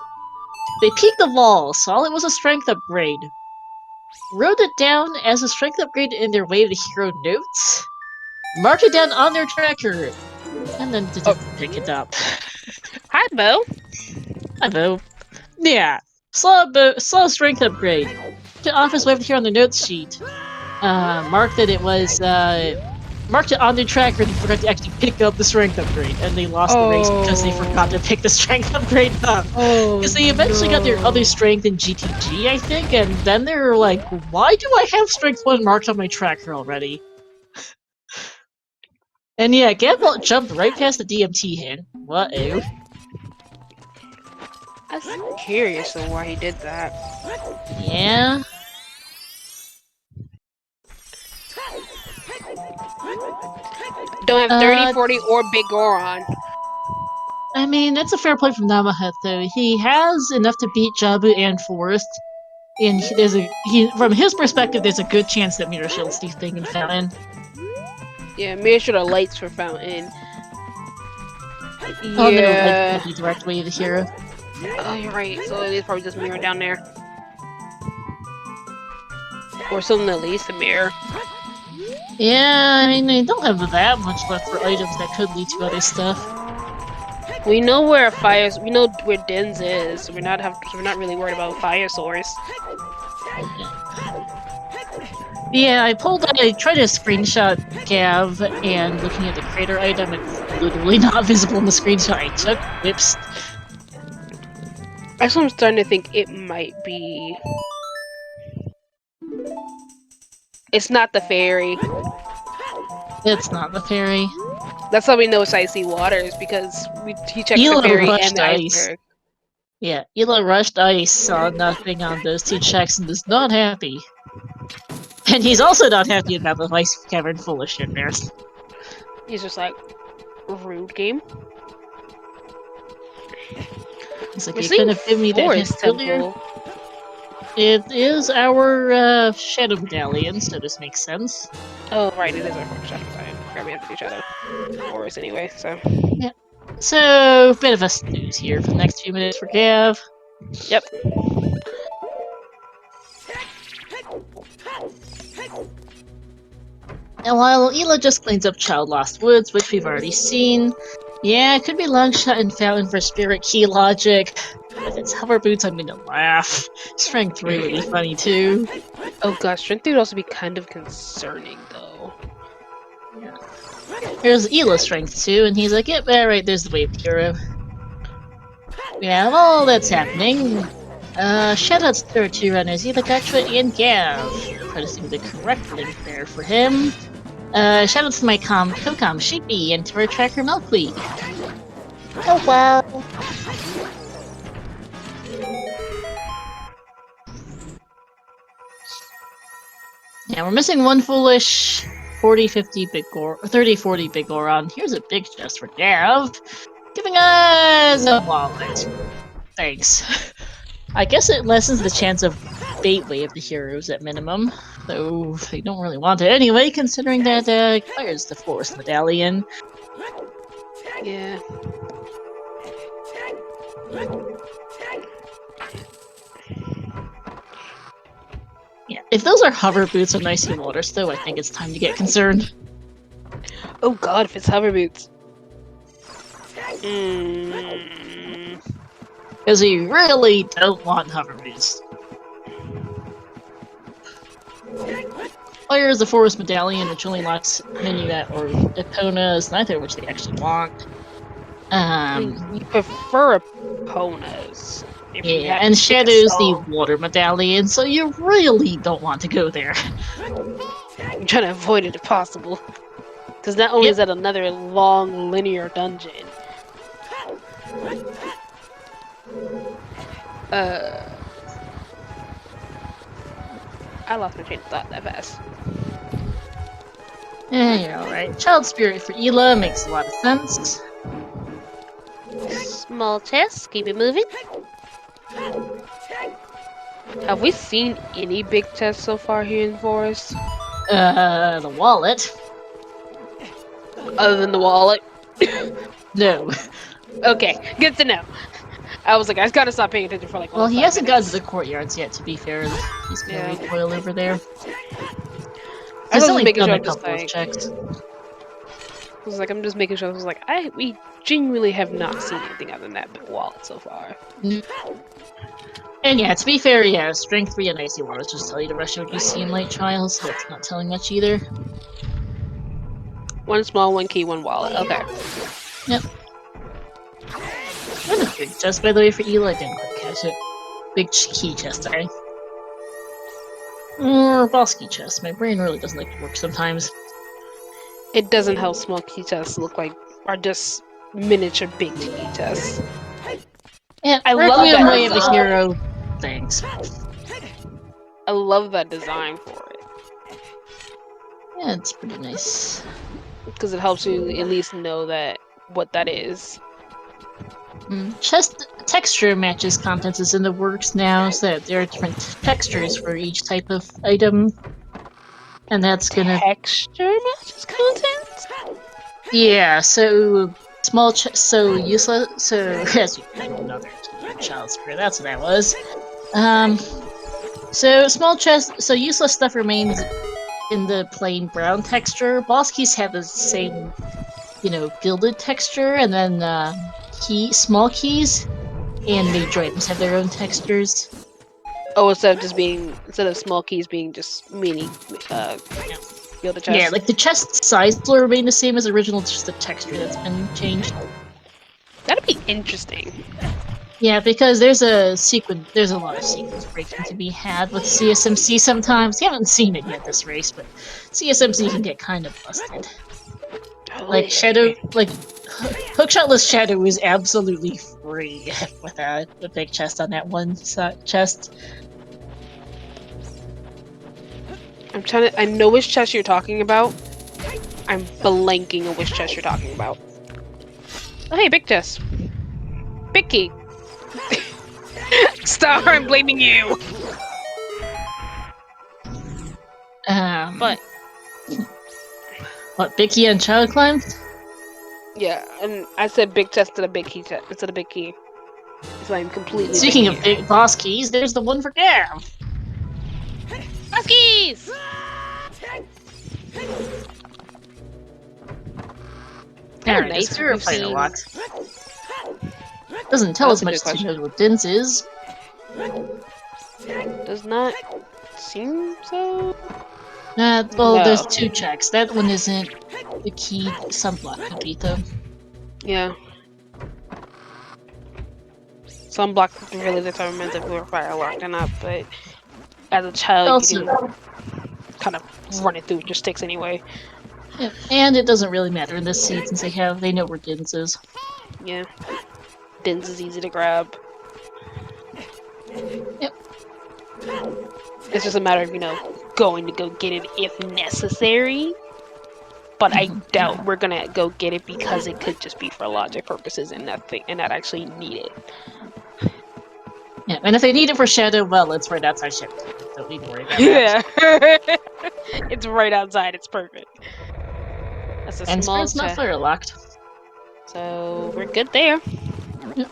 They peeked the wall, saw it was a strength upgrade, wrote it down as a strength upgrade in their Way of the Hero notes, marked it down on their tracker, and then didn't pick it up. Hi, Bo. Hi, Bo. Yeah, saw a strength upgrade. To Office Way of the Hero on the notes sheet. Marked that it was, marked it on their tracker and they forgot to actually pick up the strength upgrade, and they lost the race because they forgot to pick the strength upgrade up. Because they eventually got their other strength in GTG, I think, and then they were like, why do I have strength 1 marked on my tracker already? And yeah, Gav jumped right past the DMT hint. What-oh. I was curious on why he did that. Yeah. Don't have 30, 40, or Big Goron. I mean, it's a fair play from Namahat, though. He has enough to beat Jabu and Forest. And from his perspective, there's a good chance that Mirror Shield's thinking Fountain. Yeah, Mirror Shield are lights for Fountain. Oh, no, Yeah. like the direct way to the hero. Oh, you're right. So it is probably just Mirror down there. Or something at least a Mirror. Yeah, I mean, they don't have that much left for items that could lead to other stuff. We know where we know where Den's is, so we're not really worried about fire source. Yeah, I tried to screenshot Gav, and looking at the crater item, it's literally not visible in the screenshot I took. Whoops. Actually, I'm starting to think it might be. It's not the fairy. It's not the fairy. That's how we know it's icy waters, because he checks the fairy and the iceberg. Yeah, Ela rushed ice, saw nothing on those two checks, and is not happy. And he's also not happy about the ice cavern full of shit bears. He's just like, rude game. He's like, you couldn't have given me that hint earlier. It is our Shadow Medallion, so this makes sense. Oh, right, it is our Shadow Medallion. We have to do Shadow Forest anyway, so. Yeah. So, bit of a snooze here for the next few minutes for Gav. Yep. And while Ela just cleans up Child Lost Woods, which we've already seen, yeah, it could be Longshot and Fountain for Spirit Key logic. If it's Hover Boots, I'm gonna laugh. Strength 3 would be funny too. Oh gosh, Strength 3 would also be kind of concerning though. Yeah. Here's Ela's Strength 2, and he's like, yep, alright, there's the Wave Hero. We have all that's happening. Shoutouts to our two runners, Elagatua and Gav. Pressing the correct link there for him. Shoutouts to my co-com Sheepy and to our tracker Milkweed. Oh well. Yeah, we're missing one foolish 40-50 big Goron, 30-40 big Goron. Here's a big chest for Gav, giving us a wallet. Thanks. I guess it lessens the chance of bait wave the heroes at minimum, though they don't really want it anyway, considering that it requires the Forest Medallion. Yeah. Yeah, if those are hover boots on icy waters, though, I think it's time to get concerned. Oh god, if it's hover boots. Because we really don't want hover boots. Fire is the Forest Medallion, which only locks Minuet or Epona's, neither of which they actually want. You prefer Epona's. Yeah, and Shadow's the Water Medallion, so you really don't want to go there. I'm trying to avoid it if possible. Because not only is that another long linear dungeon. I lost my train of thought that fast. Yeah, you're alright. Child Spirit for Ela makes a lot of sense. Small chest, keep it moving. Have we seen any big chests so far here in Forest? The wallet. Other than the wallet? No. Okay, good to know. I was like, I gotta stop paying attention for like. Well, he hasn't gotten to the courtyards yet, to be fair. He's gonna recoil over there. He's only done a couple of checks. I was like, I'm just making sure. I was like, we genuinely have not seen anything other than that wallet so far. And yeah, to be fair, yeah, Strength 3 and Icy Waters just tell you to rush what you see in Light Trials, so that's not telling much either. One small, one key, one wallet. Okay. Yep. And a big chest, by the way, for Ela. I didn't quite catch it. Big key chest, sorry. Or boss key chest. My brain really doesn't like to work sometimes. It doesn't help small key chests look like are just miniature big key chests. Yeah, I love Requiem that Way of a design. Hero. Thanks. I love that design for it. Yeah, it's pretty nice. Because it helps you at least know that what that is. Chest texture matches contents is in the works now, so that there are different textures for each type of item. And that's gonna... Texture matches contents? Yeah, so small so useless, so as you know, another child square, that's what that was. So small chest, so useless stuff remains in the plain brown texture. Boss keys have the same, gilded texture, and then small keys and major items have their own textures. Oh, instead of small keys being just mini gilded chests. Yeah, like the chest size will remain the same as original, just the texture that's been changed. That'd be interesting. Yeah, because there's a lot of sequence breaking to be had with CSMC sometimes. You haven't seen it yet this race, but CSMC can get kind of busted. Like Shadow, Hookshotless Shadow is absolutely free with a big chest on that one chest. I know which chest you're talking about. I'm blanking on which chest you're talking about. Oh, hey, big chest. Big key. Star, I'm blaming you. But what, big key and child climbed? Yeah, and I said big chest to the big key chest instead of big key. So I'm completely. Speaking of big boss keys, there's the one for Gav. Boss keys. Alright, nice. We've seen a lot. Doesn't tell us much to know what Dins is. Does not seem so. Well, no. There's two checks. That one isn't the key. Sunblock could be though. Yeah. Sunblock really determines if we're fire locked or not, but as a child, also, you can kind of run it through with your sticks anyway. Yeah, and it doesn't really matter in this seed since they know where Dins is. Yeah. Dins is easy to grab. Yep. It's just a matter of, going to go get it if necessary. But I doubt we're gonna go get it because it could just be for logic purposes and not actually need it. Yeah, and if they need it for Shadow, well, it's right outside Shadow. Don't need to worry about that. Yeah. It's right outside, it's perfect. That's a and small Sprint's not fire locked. So we're good there. Yep.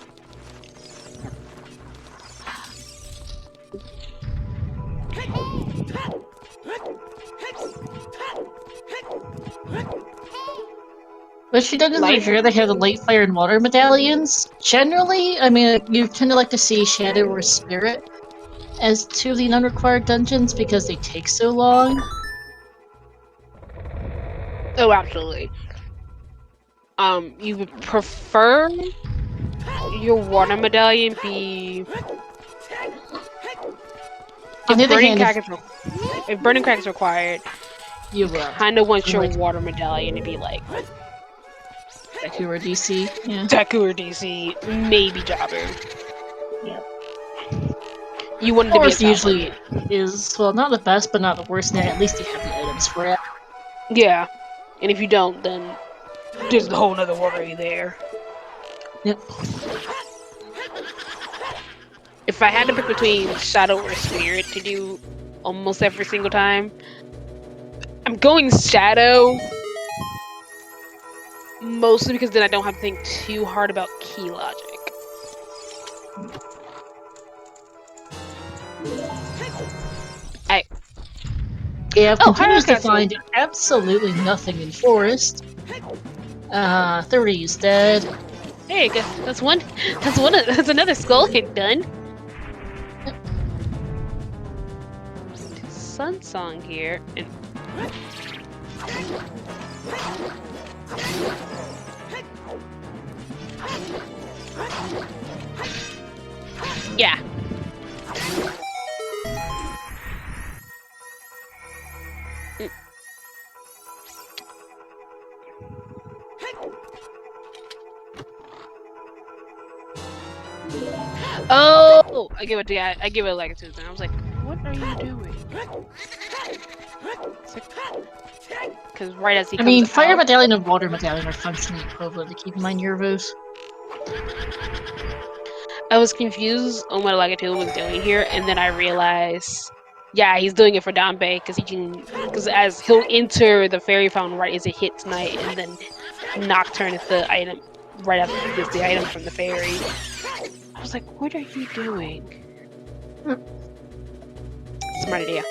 But she doesn't sure they have the light, fire, and water medallions. Generally, I mean, you tend to like to see Shadow or Spirit as two of the non-required dungeons because they take so long. Oh, absolutely. You would prefer your water medallion be if burning crack is required, you kind of want your water medallion to be like Deku or DC, yeah. Deku or DC, maybe Jabber. Yeah. You want it to be a usually is, well, not the best, but not the worst, and at least you have the items for it. Yeah. And if you don't, then there's a whole nother worry there. Yep. If I had to pick between Shadow or Spirit to do almost every single time, I'm going Shadow. Mostly because then I don't have to think too hard about key logic. Yeah, continues to find absolutely nothing in Forest. 30's dead. There you go. That's another skull hit done. Yep. Sun Song here and yeah. Oh! I give it Elagatua, and I was like, what are you doing? Because right as he I comes mean, out... Fire Medallion and Water Medallion are functionally equivalent to keep in mind Euros. I was confused on what Elagatua was doing here, and then I realized, yeah, he's doing it for Danbei, because as he'll enter the fairy fountain right as it hits night, and then Nocturne is the item, right after he gets the item from the fairy. I was like, what are you doing? Smart idea.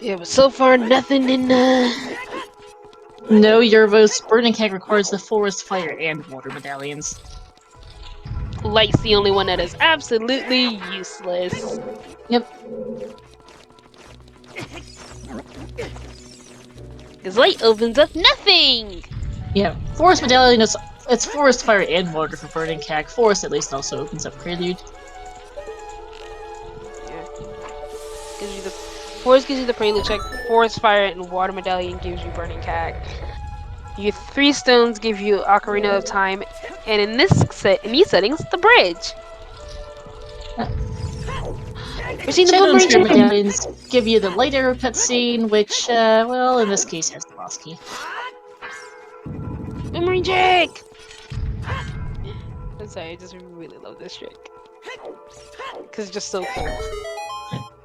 Yeah, but so far nothing in No, Euros. Burning Keg requires the Forest, Fire, and Water medallions. Light's the only one that is absolutely useless. Yep. Because Light opens up nothing! Yeah, Forest Medallion is it's Forest, Fire, and Water for Burning Keg. Forest at least also opens up Prelude. Yeah. Forest gives you the Prelude check, Forest, Fire, and Water Medallion gives you Burning Keg. Your 3 stones give you Ocarina of Time, and in these settings, the bridge. We're seeing the Shadow and Boomerang Spirit Check! medallions give you the light arrow cutscene, which, well, in this case has the boss key. Boomerang Check! I'm sorry, I just really love this trick. Because it's just so cool.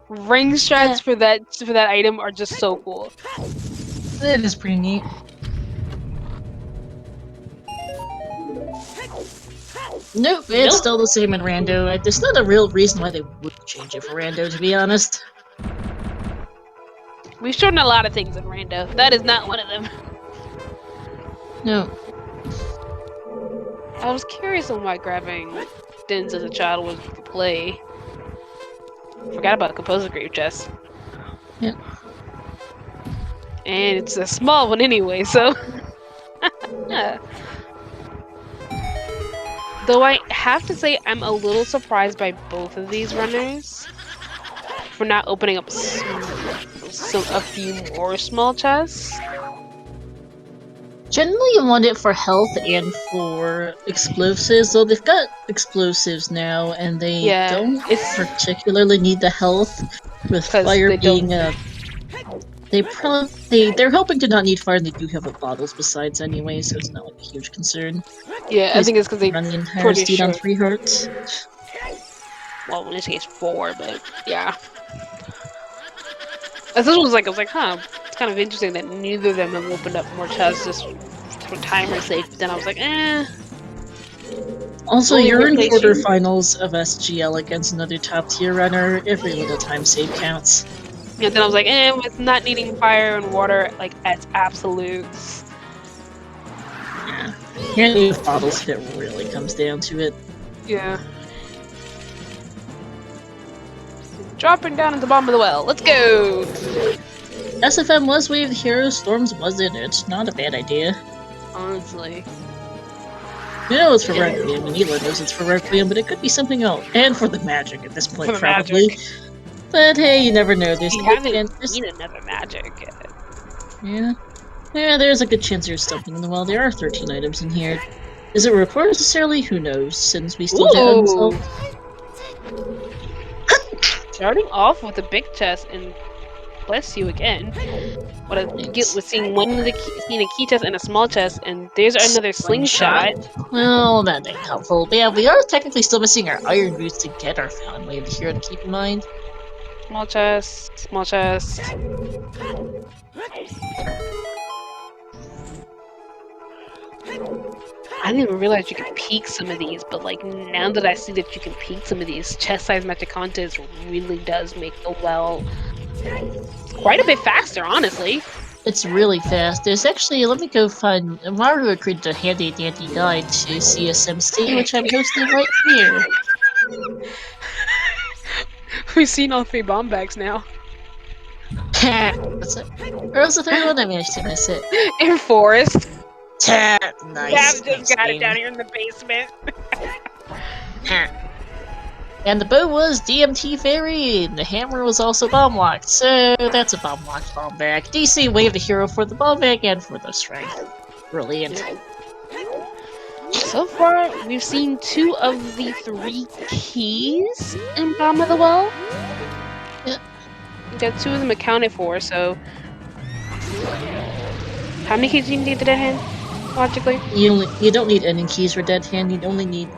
Ring strats for that item are just so cool. It is pretty neat. Nope, it's still the same in Rando. There's not a real reason why they would change it for Rando, to be honest. We've shortened a lot of things in Rando. That is not one of them. No. I was curious on why grabbing Dins as a child was the play. Forgot about Composer Grave Chest. Yeah. And it's a small one anyway, so... Yeah. Though I have to say, I'm a little surprised by both of these runners for not opening up a few more small chests. Generally, you want it for health and for explosives, though they've got explosives now, and they don't particularly need the health, with fire being they're hoping to not need fire, and they do have bottles besides anyway, so it's not like a huge concern. Yeah, I think it's because they run the entire steed on 3 hearts. Well, in this case 4, but yeah. This was like, I was like, huh, it's kind of interesting that neither of them have opened up more chests just for timer's sake. But then I was like, eh. Also, you're in quarterfinals of SGL against another top tier runner. Every little time save counts. Yeah, then I was like, with not needing fire and water like as absolutes. Yeah. Here need bottles if it really comes down to it. Yeah. Dropping down at the bottom of the well. Let's go! SFM was Wave of Heroes, Storms wasn't. It's not a bad idea. Honestly. You know it's for Requiem, and Ela knows it's for Requiem, but it could be something else. And for the magic at this point, probably. Magic. But hey, you never know. There's seen another magic yet. Yeah. Yeah, there's a good chance there's something in the well. There are 13 items in here. Is it required necessarily? Who knows, since we still get unsolved. Starting off with a big chest, and bless you again. What I get was seeing a key chest and a small chest, and there's another slingshot. Well, that ain't helpful. But yeah, we are technically still missing our iron boots to get our Fountain Wave here to keep in mind. Small chest, small chest. I didn't even realize you could peek some of these, but like now that I see that you can peek some of these, chest size magic content really does make the well quite a bit faster, honestly. It's really fast. There's actually, let me go find, Mario created a handy dandy guide to CSMC, which I'm posting right here. We've seen all 3 bomb bags now. What's it? Or was the 3rd one? I managed to miss it. In Forest. Nice. Gav just got it down here in the basement. And the bow was DMT Fairy, and the hammer was also bomb locked, so that's a bomb locked bomb back. DC wave the hero for the bomb back and for the strength. Brilliant. So far, we've seen 2 of the 3 keys in Bomb of the Well. Yeah. We got 2 of them accounted for, so. How many keys do you need to dead hand? Logically? You don't need ending keys for dead hand, you'd only need.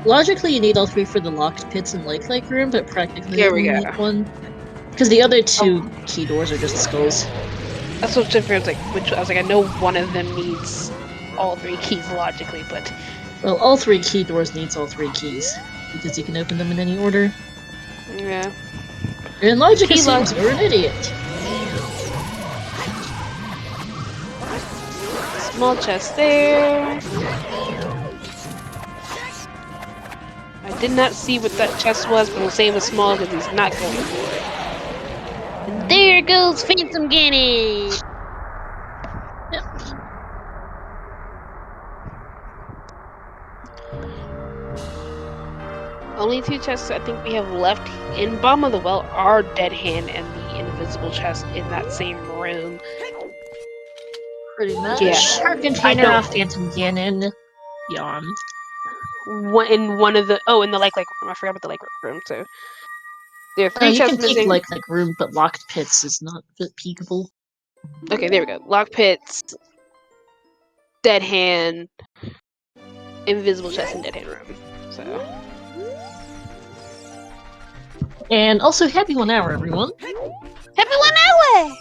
Logically, you need all 3 for the locked pits and lake room, but practically you only need 1. Because the other 2 key doors are just skulls. That's what I was like. I was like, I know one of them needs all 3 keys logically, but. Well, all 3 key doors needs all 3 keys because you can open them in any order. Yeah. And logic assumes you're an idiot. Small chest there. I did not see what that chest was, but we'll say it was small because he's not going for it. And there goes Phantom Gannon! Yep. Only 2 chests I think we have left in Bomb of the Well are Dead Hand and the invisible chest in that same room. Pretty much. Yeah. Shark container off Phantom Gannon. Yawn. In one of the in the lake room. I forgot about the lake room too. There are 3 chests missing. You can keep like room, but locked pits is not peekable. Okay, there we go. Locked pits, dead hand, invisible chest, and dead hand room. So. And also, happy 1 hour, everyone. Happy 1 hour.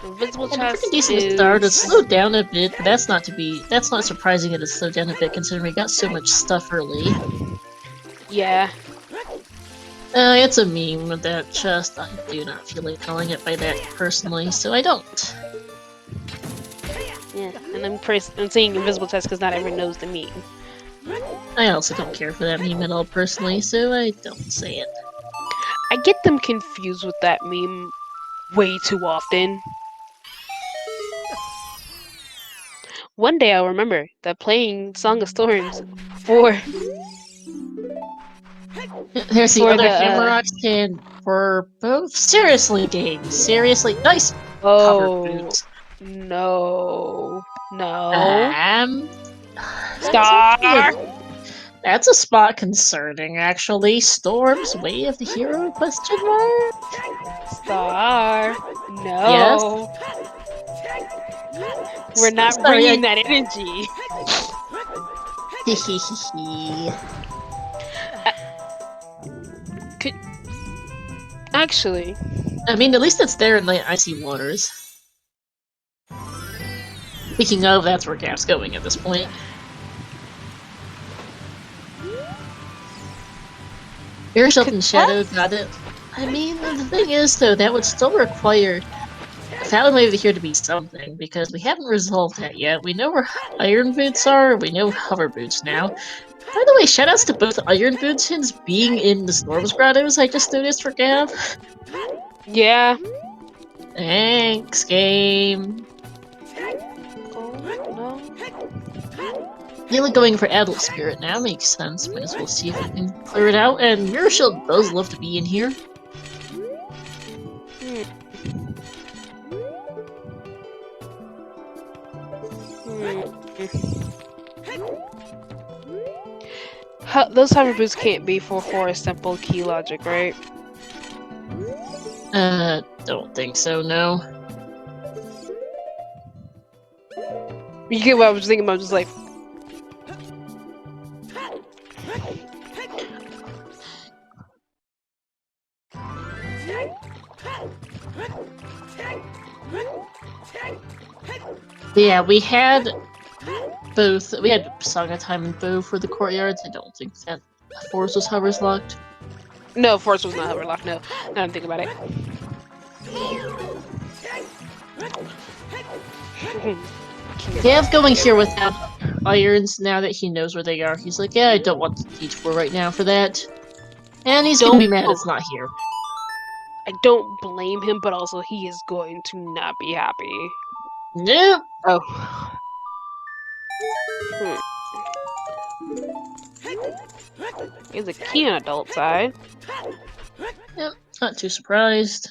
Invisible chest pretty decent start. It slowed down a bit, but that's not surprising that it slowed down a bit considering we got so much stuff early. Yeah. It's a meme with that chest. I do not feel like calling it by that personally, so I don't. Yeah, and I'm saying invisible chest because not everyone knows the meme. I also don't care for that meme at all personally, so I don't say it. I get them confused with that meme way too often. One day I'll remember that playing Song of Storms for... There's the other Hammerocks can for both. Seriously, game. Seriously. Nice cover boots. No. Star! That's a spot concerning, actually. Storm's Way of the Hero? Question mark? Star. No. Yes. We're not bringing that energy. Actually. I mean, at least it's there in the icy waters. Speaking of, that's where Gap's going at this point. Airshot and Shadow got it. I mean, the thing is, though, that would still require Fathom Wave here to be something, because we haven't resolved that yet. We know where Iron Boots are, we know Hover Boots now. By the way, shoutouts to both Iron Boots hins being in the Storm's Grottos, I just noticed for Gap. Yeah. Thanks, game. Really going for Adult Spirit now makes sense. Might as well see if we can clear it out. And Mirror Shield does love to be in here. Those Hover Boots can't be for a simple key logic, right? Don't think so, no. You get what I was thinking about, just like... Yeah, we had both. We had Song of Time and Bow for the courtyards. I don't think that Forest was Hover's locked. No, Forest was not Hover locked, no. I don't think about it. Gav going here without irons now that he knows where they are. He's like, yeah, I don't want to teach for right now for that. And he's gonna be mad it's not here. I don't blame him, but also he is going to not be happy. Nope. Oh. Here's a key on adult side. Yep, not too surprised.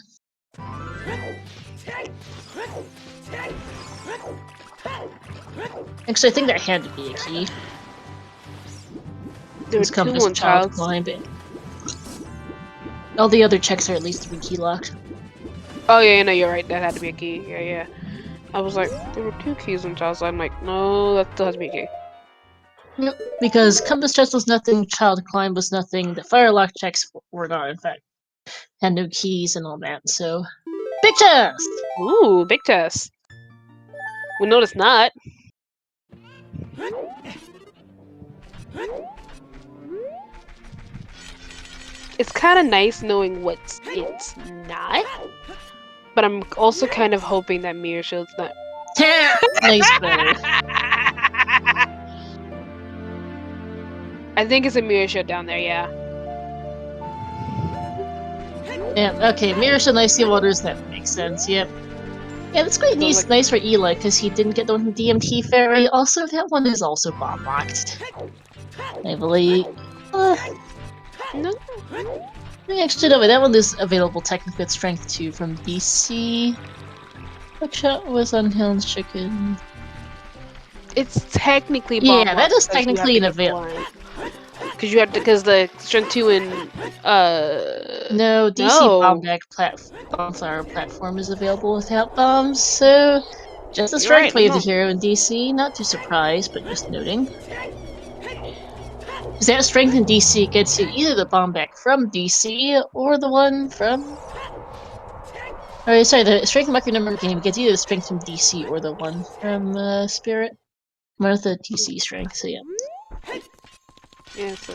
Actually, I think that had to be a key. There were two on child climb. All the other checks are at least 3 key locked. Oh yeah, no, you're right. That had to be a key. Yeah. I was like, there were 2 keys on child side. I'm like, no, that still has to be a key. Yep, because compass chest was nothing, child climb was nothing, the firelock checks were not, in fact. Had no keys and all that, so... Big chest! Ooh, big chest. We know it's not. It's kind of nice knowing what it's not, but I'm also kind of hoping that Mirror Shield's not. Nice better. I think it's a Mirror Shield down there, yeah. Yeah, okay, Mirror Shield, Icy Waters, that makes sense, yep. Yeah, that's quite nice for Eli, because he didn't get the one from DMT Fairy. Also, that one is also bomb locked. I believe. No. Actually, no, that one is available technically at Strength 2 from DC. Buckshot was on Hell's Chicken. It's technically bomb that is technically an available. Because you have to, because the Strength 2 in no, DC Bombflower platform is available without bombs, so just a Strength Wave the hero in DC, not too surprised, but just noting. Because that Strength in DC gets you either the bomb back from DC or the one from... the Strength in Ocarina game gets either the Strength from DC or the one from Spirit. One of the DC Strength, so yeah. Yeah, so...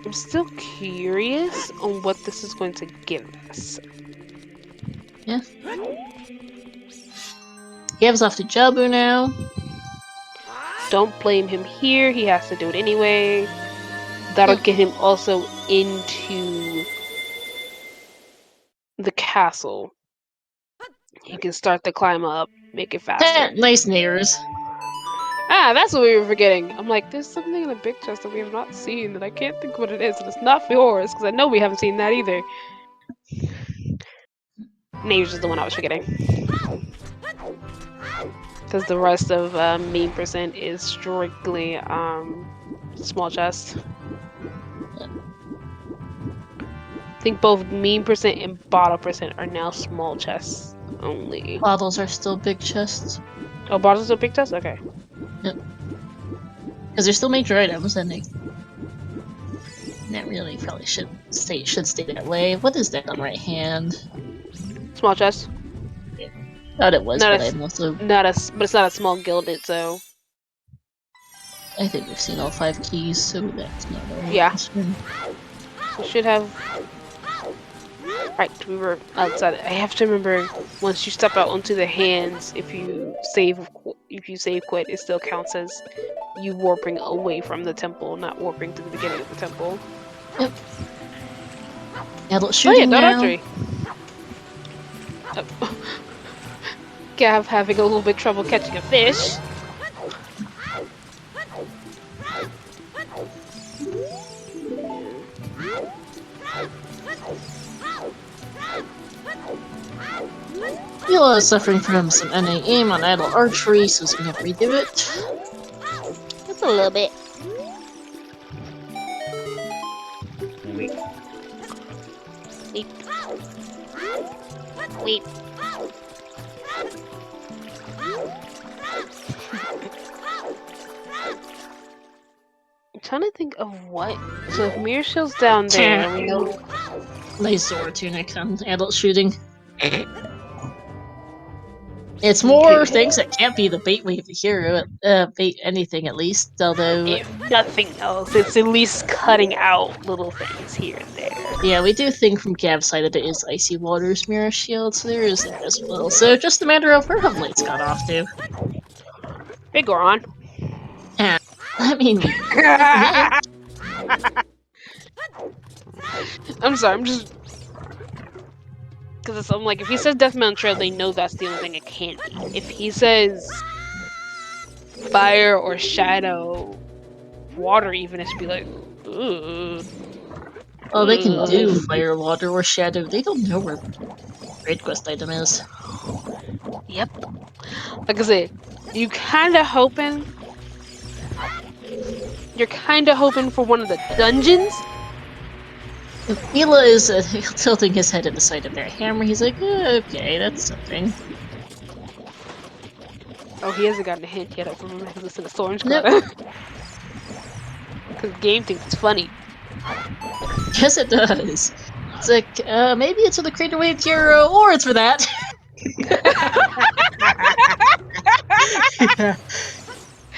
I'm still curious on what this is going to give us. Yeah. Gav's off to Jabu now. Don't blame him here, he has to do it anyway. That'll get him also into the castle. He can start the climb up, make it faster. Nice neighbors. Ah, that's what we were forgetting. I'm like, there's something in the big chest that we have not seen, and I can't think what it is, and it's not yours, because I know we haven't seen that either. Neighbors is the one I was forgetting. Because the rest of meme percent is strictly small chest. I think both meme percent and bottle percent are now small chests only. Bottles are still big chests. Oh, bottles are big chests? Okay. Yep. Because they're still major items, and that really probably should stay that way. What is that on right hand? Small chest. Yeah. Thought it was, but I'm also but it's not a small gilded, so I think we've seen all 5 keys, so that's not a concern. We should have. Right, we were outside. I have to remember once you step out onto the hands, if you save quit, it still counts as you warping away from the temple, not warping to the beginning of the temple. Yep. Adult shooting now. Gav having a little bit trouble catching a fish. Mila is suffering from some NA aim on idle archery, so he's gonna have to redo it. Just a little bit. Wait. I'm trying to think of what. So if Mirror Shield's down there, we know. Nice sword tunic on adult shooting. It's more things that can't be the bait wave the hero, bait anything at least, although... If nothing else, it's at least cutting out little things here and there. Yeah, we do think from Gav's side that it is Icy Waters Mirror Shield, so there is that as well. So just a matter of where her blade's got off to. Hey, Goron. I mean... I'm sorry, I'm just... Because I'm like, if he says Death Mountain Trail, they know that's the only thing it can't be. If he says Fire or Shadow, water even, it should be like, ooh. Oh, they can do fire, water, or shadow. They don't know where Great Quest item is. Yep. Like I said, you're kind of hoping for one of the dungeons. Mila is tilting his head at the sight of that hammer. He's like, okay, that's something. Oh, he hasn't gotten a hint yet from him because it's in a Orange Nope. Grotto. Because the game thinks it's funny. Yes, it does. It's like, maybe it's for the Crater Wave Hero, or it's for that.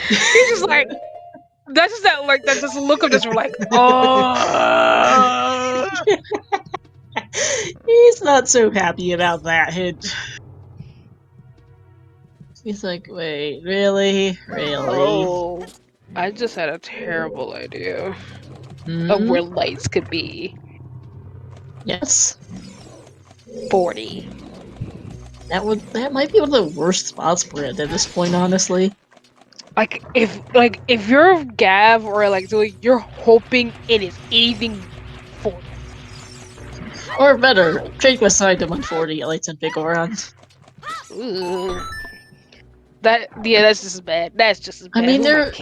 He's just like, that's just that, like, that's just a look of just like, oh. He's not so happy about that hint. He's like, wait, really? Oh, I just had a terrible idea of where lights could be. Yes. 40. That might be one of the worst spots for it at this point, honestly. Like if you're Gav or like Zoe, you're hoping it is anything 40. Or better, Trade Quest item on 40 lights and big Oron. That's just as bad. That's just as bad. I mean, the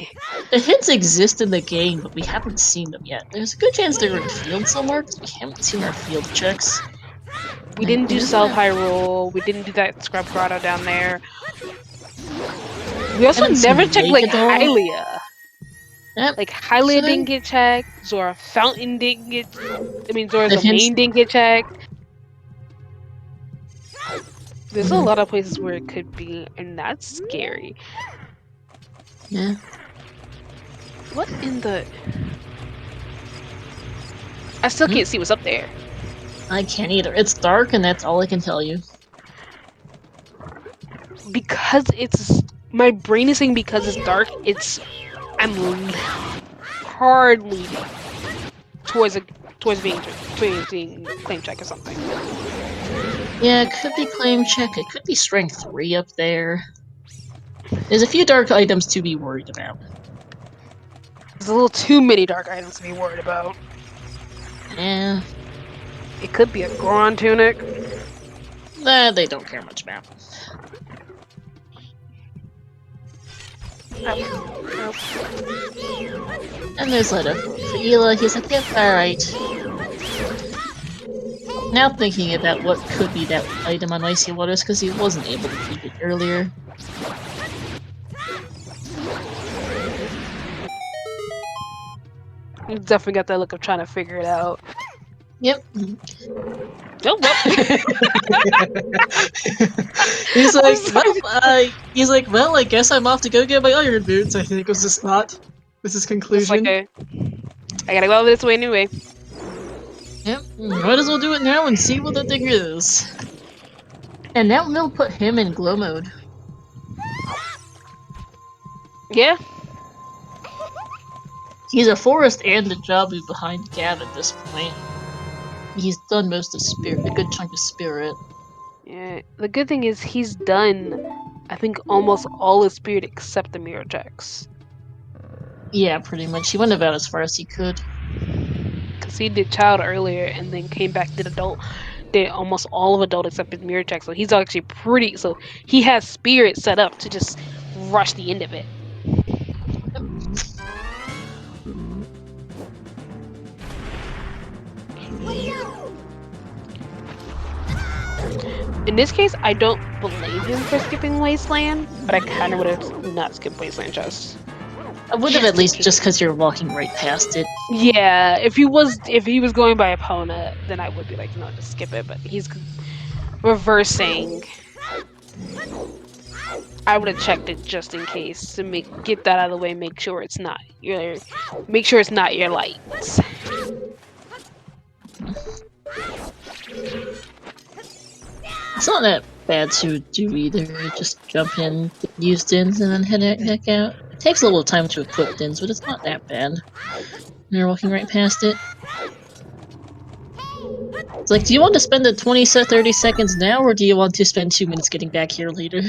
hints exist in the game, but we haven't seen them yet. There's a good chance they're in field somewhere, because we haven't seen our field checks. We didn't do South Hyrule. We didn't do that Scrub Grotto down there. We also never checked like Hylia. Yep. Like Hylia didn't get checked. Zora Fountain didn't get. I mean, Zora's Domain didn't get checked. There's a lot of places where it could be, and that's scary. Yeah. What in the? I still can't see what's up there. I can't either. It's dark, and that's all I can tell you. Because it's my brain is saying because it's dark. I'm hard leaning towards being claim check or something. Yeah, it could be claim check. It could be strength 3 up there. There's a few dark items to be worried about. There's a little too many dark items to be worried about. Yeah. It could be a Goron tunic. Nah, they don't care much about. And there's letter for Ela. He's like, yep, alright. Now thinking about what could be that item on Icy Waters, because he wasn't able to keep it earlier. You definitely got that look of trying to figure it out. Yep. Oh, he's like, well, I guess I'm off to go get my iron boots. I think was the spot. This is conclusion. Like I gotta go this way anyway. Yep. Might as well do it now and see what the thing is. And now they'll put him in glow mode. Yeah. He's a forest and a Jabu behind Gav at this point. He's done most of Spirit, a good chunk of Spirit. Yeah, the good thing is he's done, I think, almost all his Spirit except the mirror checks. Yeah, pretty much. He went about as far as he could. Because he did Child earlier and then came back, did Adult, did almost all of Adult except his mirror checks. So he's actually so he has Spirit set up to just rush the end of it. In this case, I don't blame him for skipping Wasteland, but I kind of would have not skipped Wasteland just. I would have at least just because you're walking right past it. Yeah, if he was going by Epona, then I would be like, no, just skip it. But he's reversing. I would have checked it just in case to get that out of the way. Make sure it's not your lights. It's not that bad to do either. Just jump in, get used ins, and then head back out. It takes a little time to equip ins, but it's not that bad. You're walking right past it. It's like, do you want to spend the 30 seconds now, or do you want to spend 2 minutes getting back here later?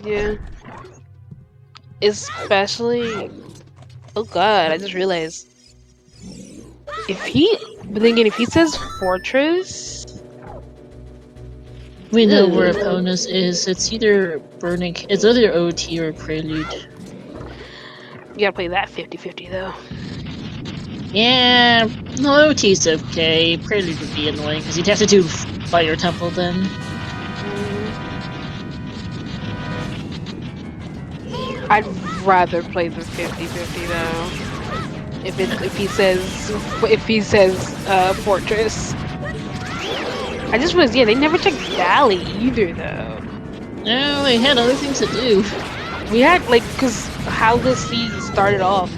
Yeah. Especially, Oh god, I just realized. But then again, if he says fortress... We know where Epona's is. It's either it's either OT or Prelude. You gotta play that 50-50 though. Yeah, no, OT's okay. Prelude would be annoying because you'd have to do Fire Temple then. I'd rather play the 50-50 though. If he says fortress. I just realized, yeah, they never checked Valley either though. No, they had other things to do. We had because how this season started off,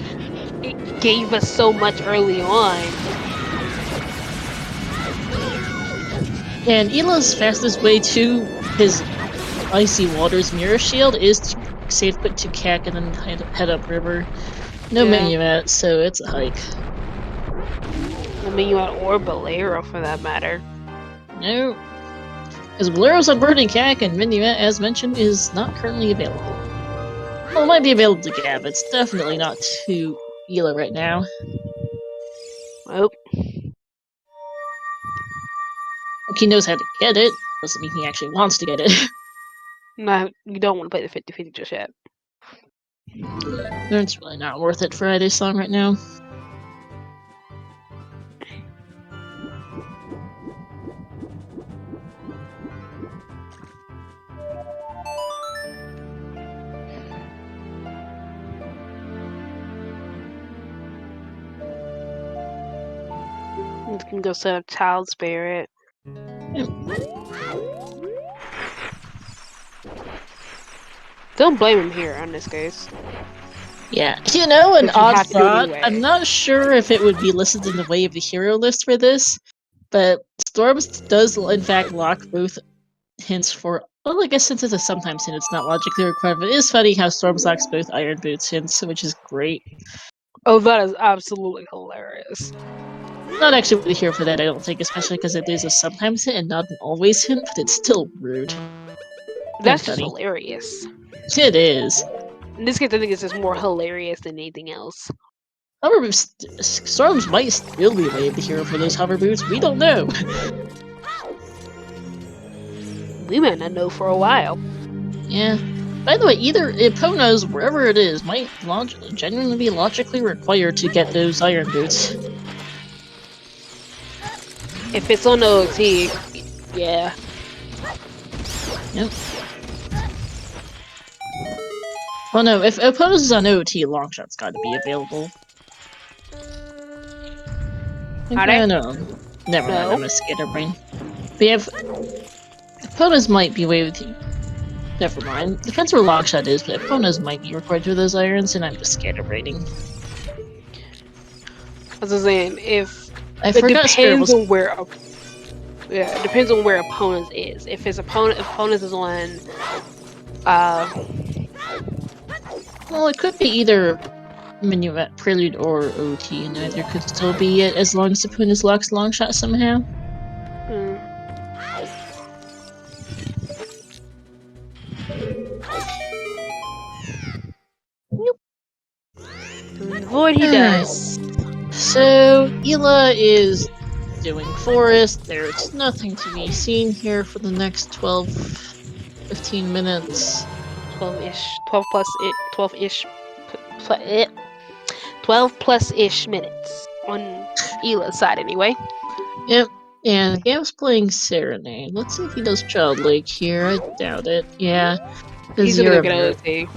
it gave us so much early on. And Ela's fastest way to his Icy Waters Mirror Shield is to save quit to Cack and then head upriver. No Minuet, so it's a hike. No Minuet or Bolero for that matter. No. Because Bolero's on Burning Cack and Minuet, as mentioned, is not currently available. Well, it might be available to Gav, but it's definitely not to Ela right now. Nope. He knows how to get it, doesn't mean he actually wants to get it. No, you don't want to play the 50-50 just yet. It's really not worth it for Friday's song right now. You can go set up Child Spirit. Don't blame him here on this case. Yeah, you know, an odd thought. I'm not sure if it would be listed in the way of the hero list for this, but Storms does in fact lock both hints for. Well, I guess since it's a sometimes hint, it's not logically required. But it is funny how Storms locks both Iron Boots hints, which is great. Oh, that is absolutely hilarious. Not actually really here for that, I don't think, especially because it is a sometimes hint and not an always hint, but it's still rude. That's just hilarious. It is. In this case, I think it's just more hilarious than anything else. However, Storms might still be made the hero for those hover boots. We don't know. We might not know for a while. Yeah. By the way, either Epona's, wherever it is, might genuinely be logically required to get those iron boots. If it's on OT, yeah. Yep. Well, no, if Epona's is on OT, Longshot's got to be available. Okay, no. Never mind, I'm a scatterbrain. But yeah, Epona's might be way with you. Never mind. Depends where Longshot is, but Epona's might be required for those irons, and I'm just scatterbraining. As I was saying, if I forgot depends on where. Yeah, it depends on where opponents is. If his opponents is on, well, it could be either Minuet, Prelude, or OT, and either could still be it as long as opponent locks Longshot somehow. Void he does. So Ela is doing forest. There's nothing to be seen here for the next 12-15 minutes. 12-ish. 12 plus-ish minutes. On Ela's side, anyway. Yep. And Gav's playing Serenade. Let's see if he does Childlike here. I doubt it. Yeah. He's gonna go get an OT.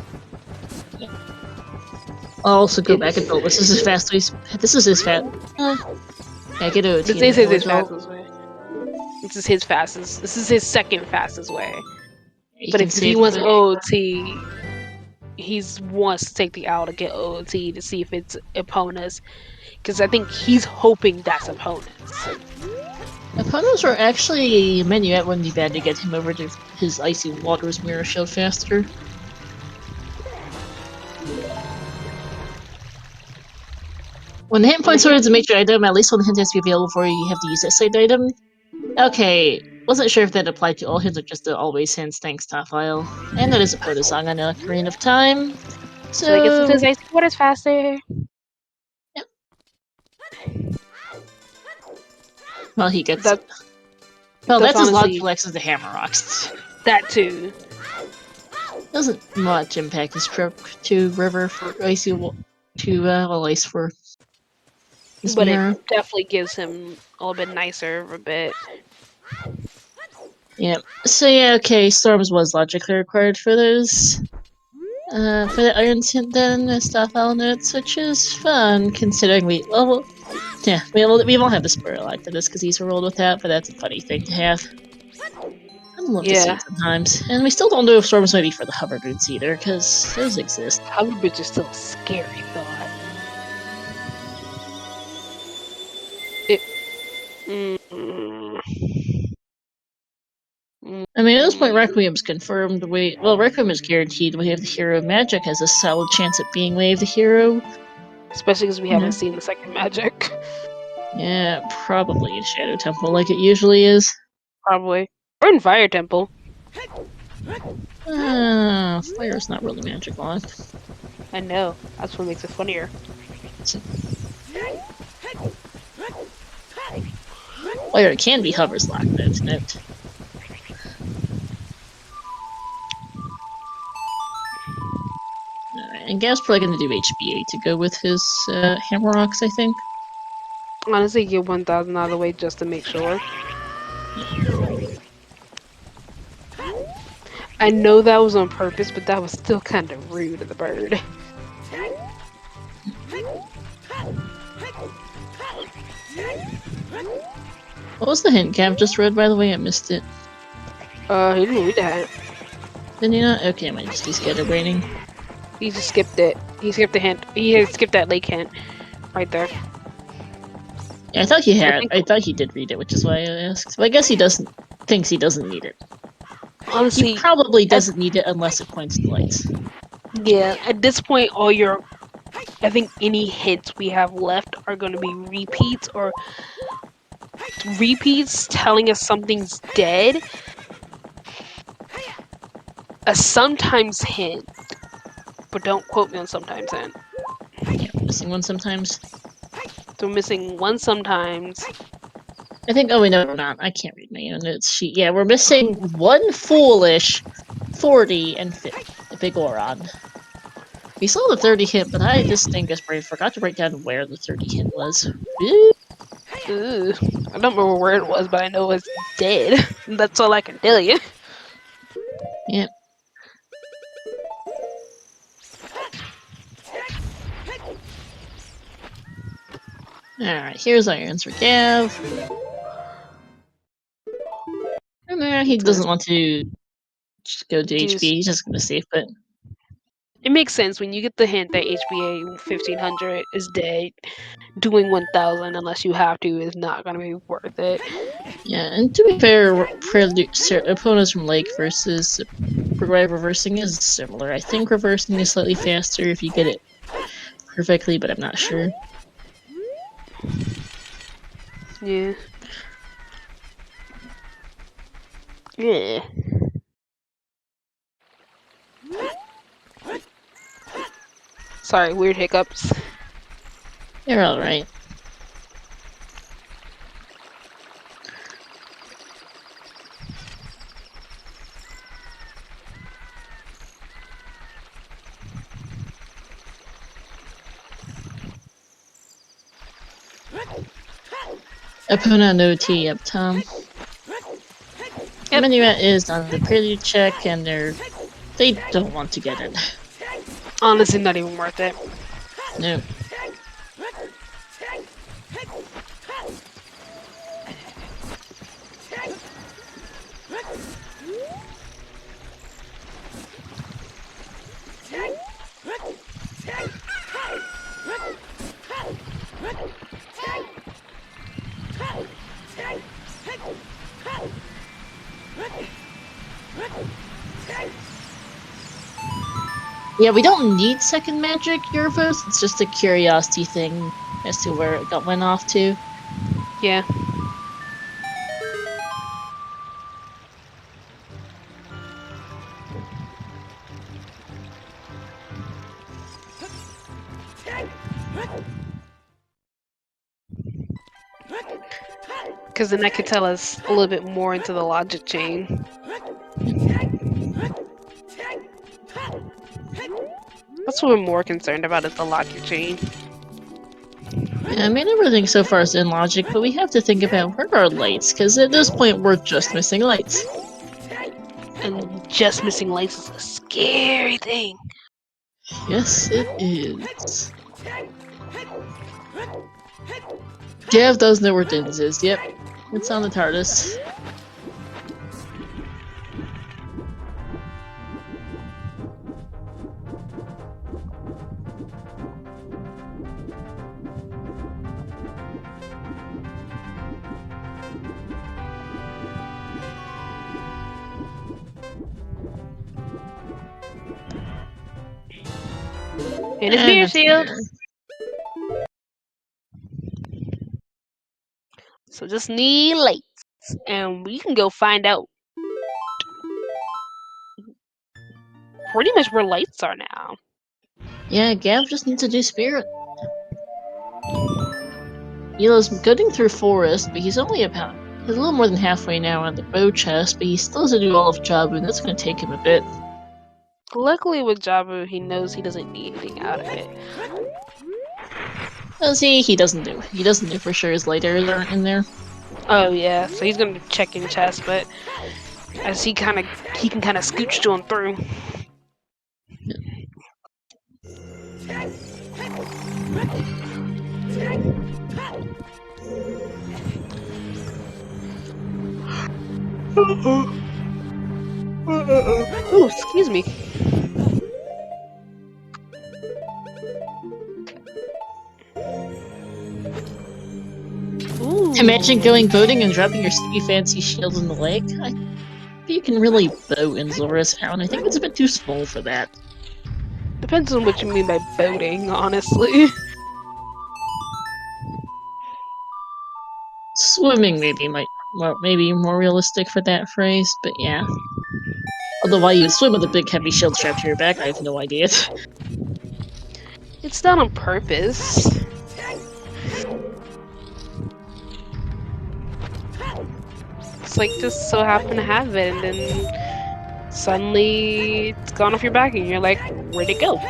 I'll also go back and build. This is his fastest. This is his fast. Yeah, get OT. This is his fastest way. This is his fastest. This is his second fastest way. But if he wants OT, he wants to take the owl to get OT to see if it's opponents. Because I think he's hoping that's opponents. Opponents are actually Minuet wouldn't be bad to get him over to his Icy Waters Mirror Shield faster. When the hit point sword is a major item, at least when the hint has to be available for you, you have to use that side item. Okay, wasn't sure if that applied to all hints or just the always hints. Thanks, Topfile. And that is a Proto song on Ocarina of Time. So I guess it says Icy Waters faster. Well, he gets That, it. Well, that's as honestly logical as the hammer rocks. that too. Doesn't much impact his trip to River for Icy to Ice for this But it mirror. definitely gives him a little bit nicer of a bit. Yeah. So yeah, okay, Storms was logically required for those. For the Iron Tint then stuff elements, which is fun considering we we won't have the Spur Lock for this because he's rolled with that, but that's a funny thing to have. I'd love to see Yeah. it sometimes. And we still don't know if Storms might be for the hover boots either, because those exist. Hover boots are still a scary thought. I mean, at this point, Requiem's confirmed. Requiem is guaranteed. We have the hero. Magic has a solid chance at being Wave the hero. Especially because we haven't seen the second magic. Yeah, probably in Shadow Temple, like it usually is. Probably. Or in Fire Temple. Fire's not really magic on. I know. That's what makes it funnier. Fire can be hovers locked, though, to note. Alright, and Gav's probably going to do HBA to go with his Hammer Rocks, I think. Honestly, get 1,000 out of the way just to make sure. I know that was on purpose, but that was still kind of rude of the bird. What was the hint Gav just read, by the way? I missed it. He didn't read that. Did he not? Okay, I might just be scatterbraining. He just skipped it. He skipped the hint. He skipped that lake hint. Right there. Yeah, I thought he had. I thought he did read it, which is why I asked. But I guess he thinks he doesn't need it. Honestly, He probably doesn't need it unless it points to lights. Yeah, at this point, I think any hints we have left are going to be repeats or repeats telling us something's dead. A sometimes hint, but don't quote me on sometimes hint. Yeah, missing one sometimes. So missing one sometimes. I think. Oh wait, no, we're not. I can't read my own notes sheet. Yeah, we're missing one foolish, 40, and 50. The big Oron. We saw the 30 hint, but I distinctly forgot to write down where the 30 hint was. Ugh. I don't remember where it was, but I know it's dead. That's all I can tell you. Yeah. Alright, here's our answer, Gav. He doesn't want to just go to HB, he's just gonna save it. It makes sense when you get the hint that HBA 1500 is dead. Doing 1000 unless you have to is not going to be worth it. Yeah, and to be fair, opponents from Lake versus reversing is similar. I think reversing is slightly faster if you get it perfectly, but I'm not sure. Yeah. Yeah. Sorry, weird hiccups. You're alright. Opponent OT, yep, Tom. Yep. Minuet is on the prelude check, and they don't want to get it. Honestly, not even worth it. No. Yeah, we don't need second magic, Euros. It's just a curiosity thing as to where it went off to. Yeah. Because then that could tell us a little bit more into the logic chain. That's what we're more concerned about, is the logic chain. Yeah, I mean, everything so far is in logic, but we have to think about where are lights, because at this point we're just missing lights. And just missing lights is a scary thing. Yes, it is. Gav does know where Dins is. Yep, it's on the TARDIS. And it's Mirror Shield. So just need lights. And we can go find out pretty much where lights are now. Yeah, Gav just needs to do spirit. Elo's going through forest, but he's only about... He's a little more than halfway now on the bow chest, but he still has to do all of Jabu, and that's going to take him a bit. Luckily with Jabu, he knows he doesn't need anything out of it. Well, see, he doesn't do. He doesn't know for sure his light arrows aren't in there. Oh yeah, so he's gonna check in chest, but as he can kind of scooch to him through. Oh, excuse me. Ooh. Imagine going boating and dropping your sticky fancy shield in the lake. I think you can really bow in Zora's Town. I think it's a bit too small for that. Depends on what you mean by boating, honestly. Swimming maybe maybe more realistic for that phrase, but yeah. Although why you would swim with a big heavy shield strapped to your back, I have no idea. It's done on purpose. It's like just so happen to have it, and then suddenly it's gone off your back, and you're like, where'd it go?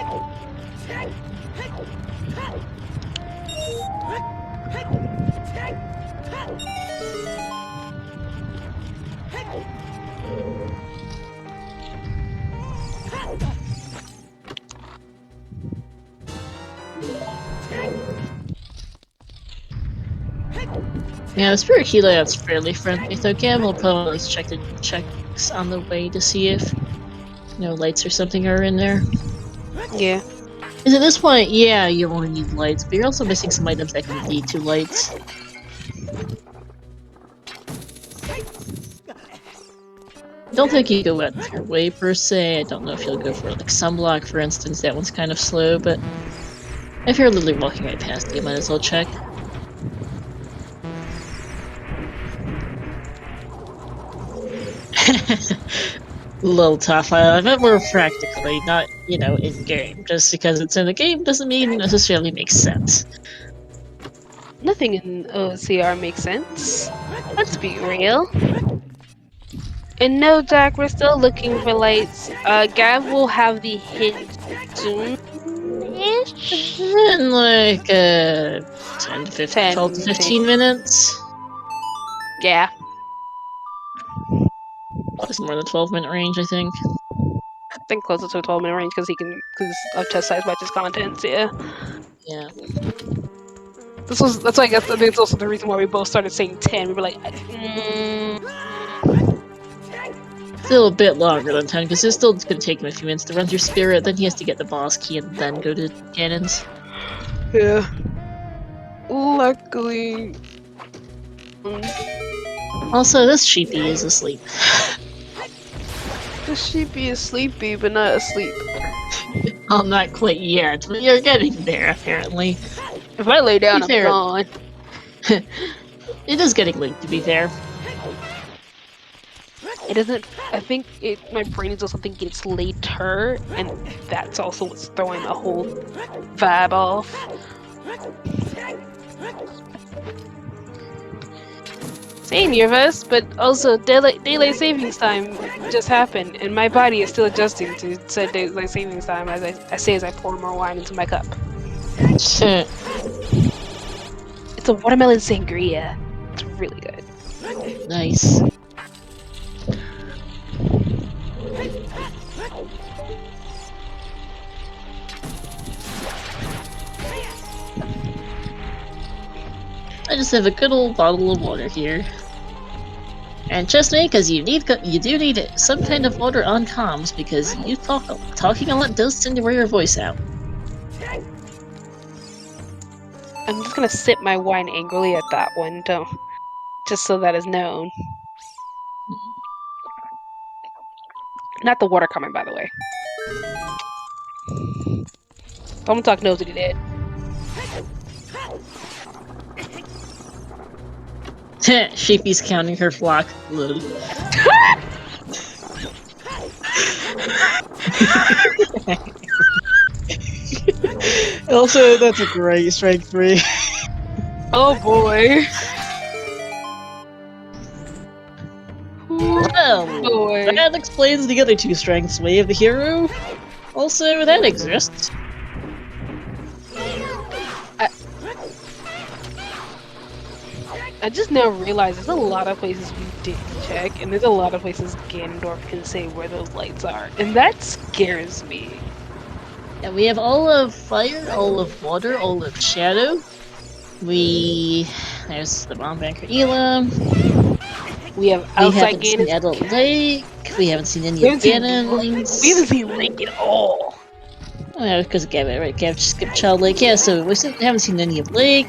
Yeah, the Spirit Heliod's fairly friendly, though Gav will probably checks on the way to see if no lights or something are in there. Yeah. Because at this point, yeah, you only need lights, but you're also missing some items that can lead to lights. I don't think you go out of your way, per se. I don't know if you'll go for, like, Sunblock, for instance. That one's kind of slow, but if you're literally walking right past it, you might as well check. A little tough. I meant more practically, not, you know, in-game. Just because it's in the game doesn't mean it necessarily makes sense. Nothing in OCR makes sense. Let's be real. And no, Jack, we're still looking for lights. Gav will have the hint soon-ish? In like 10 to 15, 12 to 15 minutes. Yeah. It's more than 12-minute range, I think. I think closer to a 12-minute range because of chest size matches contents, yeah. Yeah. That's why I guess I think it's also the reason why we both started saying 10. We were like, Still a bit longer than 10, because it's still gonna take him a few minutes to run through Spirit, then he has to get the boss key and then go to Cannons. Yeah. Luckily. Also, this sheepy is asleep. The sheepy is sleepy, but not asleep. Well, not quite yet, but you're getting there, apparently. If I lay down, I'm gone. It is getting late, to be fair. It isn't. I think my brain is also thinking it's later, and that's also what's throwing the whole vibe off. Same, Yervus, but also daylight savings time just happened, and my body is still adjusting to said daylight savings time as I say as I pour more wine into my cup. Shit. It's a watermelon sangria. It's really good. Nice. I just have a good old bottle of water here. And trust me, because you do need some kind of water on comms, because you talking a lot does tend to wear your voice out. I'm just gonna sip my wine angrily at that one, just so that is known. Not the water coming, by the way. Don't talk knows what he did. Sheepy's counting her flock. Also, that's a great strength 3. Oh boy. Well, boy. that explains the other 2 strengths. Way of the Hero. Also, that exists. I just now realize there's a lot of places we didn't check, and there's a lot of places Ganondorf can say where those lights are, and that scares me. Yeah, we have all of fire, all of water, all of shadow. There's the bomb banker Elam. We have outside Ganon. Seen Adult Lake. We haven't seen any of Ganon's. We haven't seen Link at all. Oh yeah, because of Gav, right? Gav just skipped Child Lake. Yeah, so we haven't seen any of Lake.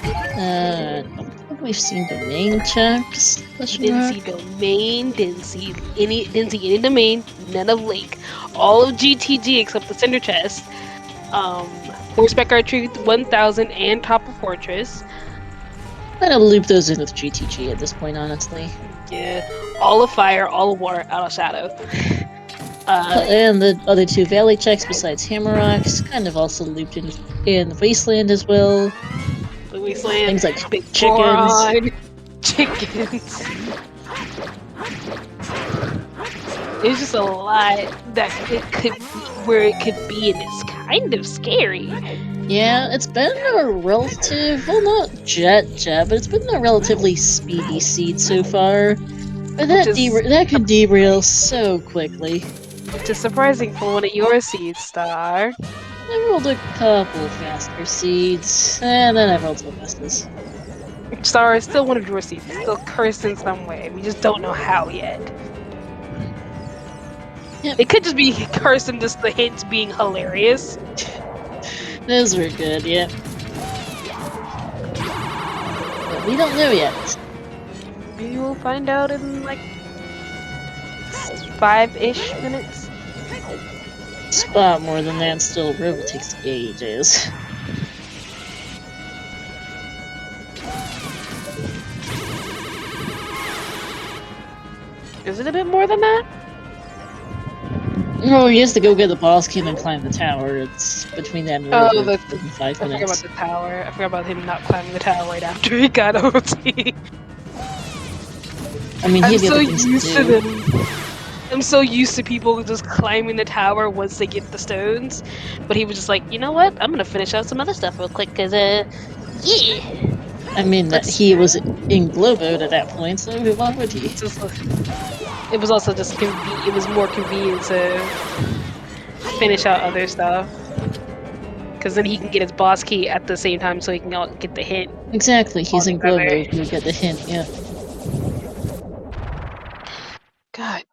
I don't think we've seen domain checks. Didn't see domain. Didn't see any domain. None of Lake. All of GTG except the Cinder Chest. Horseback Archery 1000 and Top of Fortress. I'm gonna loop those in with GTG at this point, honestly. Yeah, all of fire, all of water, out of shadow. And the other 2 valley checks besides Hammerrocks, kind of also looped in the Wasteland as well. The Wasteland. Things like big chickens. Chickens. There's just a lot that it could be, where it could be, and it's kind of scary. Yeah, it's been a relative, well, not jet, but it's been a relatively speedy seed so far. But that could derail so quickly. Which is surprising for one of your seeds, Star. I rolled a couple faster seeds, and then I rolled some misses. Star is still one of your seeds. It's still cursed in some way. We just don't know how yet. Yep. It could just be cursed and just the hints being hilarious. Those were good, yeah. But we don't know yet. We will find out in like 5-ish minutes. Spot more than that, still really takes ages. Is it a bit more than that? No, he has to go get the boss key and climb the tower. It's between that and 5 minutes. I forgot about the tower. I forgot about him not climbing the tower right after he got OT. I mean, I'm so used to them. I'm so used to people just climbing the tower once they get the stones. But he was just like, you know what? I'm gonna finish out some other stuff real quick, cause yeah. I mean, he was in glow mode at that point, so why would he? It was also just it was more convenient to finish out other stuff, because then he can get his boss key at the same time, so he can get the hint. Exactly, he's in glow mode. He'll get the hint. Yeah. God.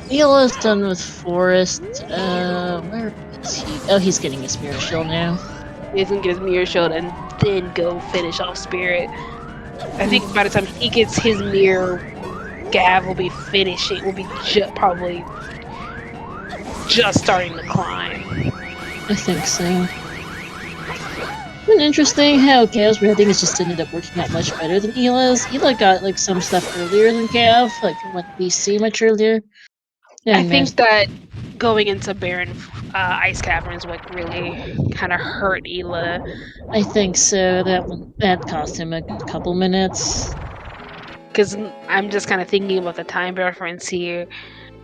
Neela's done with Forest. Where is he? Oh, he's getting his Mirror Shield now. He's gonna get his Mirror Shield and then go finish off Spirit. I think by the time he gets his Mirror, Gav will be finishing. Will be probably just starting to climb. I think so. It's interesting how Gav's rating has just ended up working out much better than Ela's. Ela got like some stuff earlier than Gav, like went BC much earlier. I think that going into Baron ice caverns what really kind of hurt Ela. I think so. That cost him a good couple minutes. Because I'm just kind of thinking about the time reference here.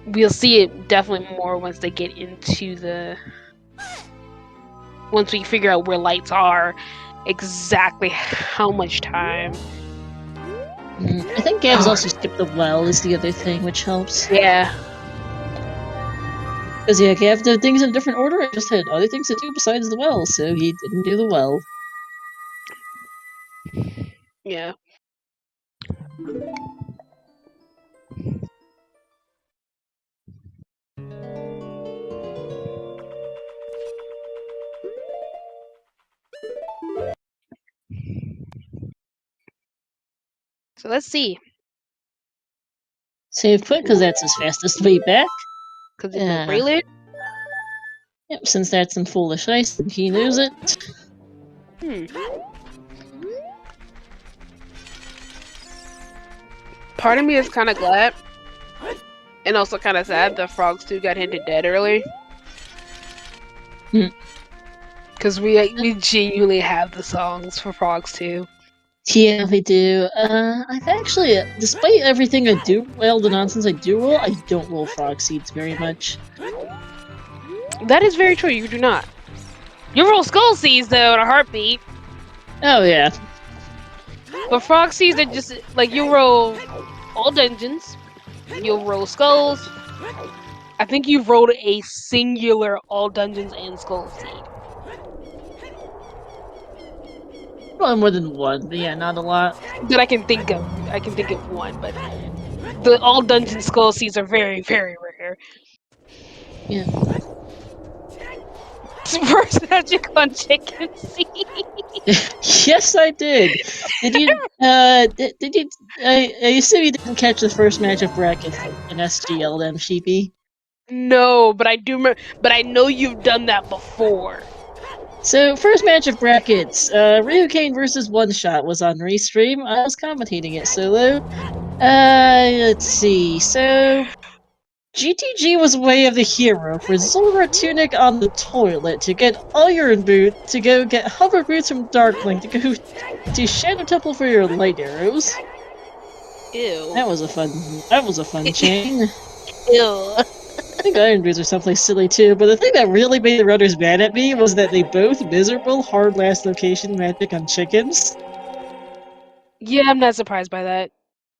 We'll see it definitely more once they get into the. Once we figure out where lights are, exactly how much time. I think Gav's also skipped the well is the other thing, which helps. Yeah. Because yeah, Gav did things in a different order and just had other things to do besides the well, so he didn't do the well. Yeah. So let's see. Save quick, because that's his fastest way back. Because it's no prelude. Yep, since that's in Foolish Ice, and he knows it. Part of me is kind of glad, and also kind of sad that Frogs 2 got hinted dead early. Because we genuinely have the songs for Frogs 2. Yeah, we do. I've actually, despite everything I do, well, the nonsense I do roll, I don't roll frog seeds very much. That is very true, you do not. You roll skull seeds, though, in a heartbeat. Oh, yeah. But frog seeds are just, like, you roll all dungeons, you'll roll skulls. I think you've rolled a singular all dungeons and skull seed. Well, more than one, but yeah, not a lot. That I can think of. I can think of one, but the all dungeon skull seeds are very, very rare. Yeah. First magic on chicken seed. Yes, I did. Did you? Did you? I assume you didn't catch the first match of bracket in SGL then, Sheepy. No, but I do. But I know you've done that before. So, first match of brackets, Ryukane versus One Shot was on Restream. I was commentating it solo. Let's see. So, GTG was Way of the Hero for Zora Tunic on the toilet to get Iron Boot to go get Hover Boots from Darkling to go to Shadow Temple for your light arrows. Ew. That was a fun chain. Ew. I think Iron Boots are someplace silly too, but the thing that really made the runners mad at me was that they both miserable hard last location magic on chickens. Yeah, I'm not surprised by that.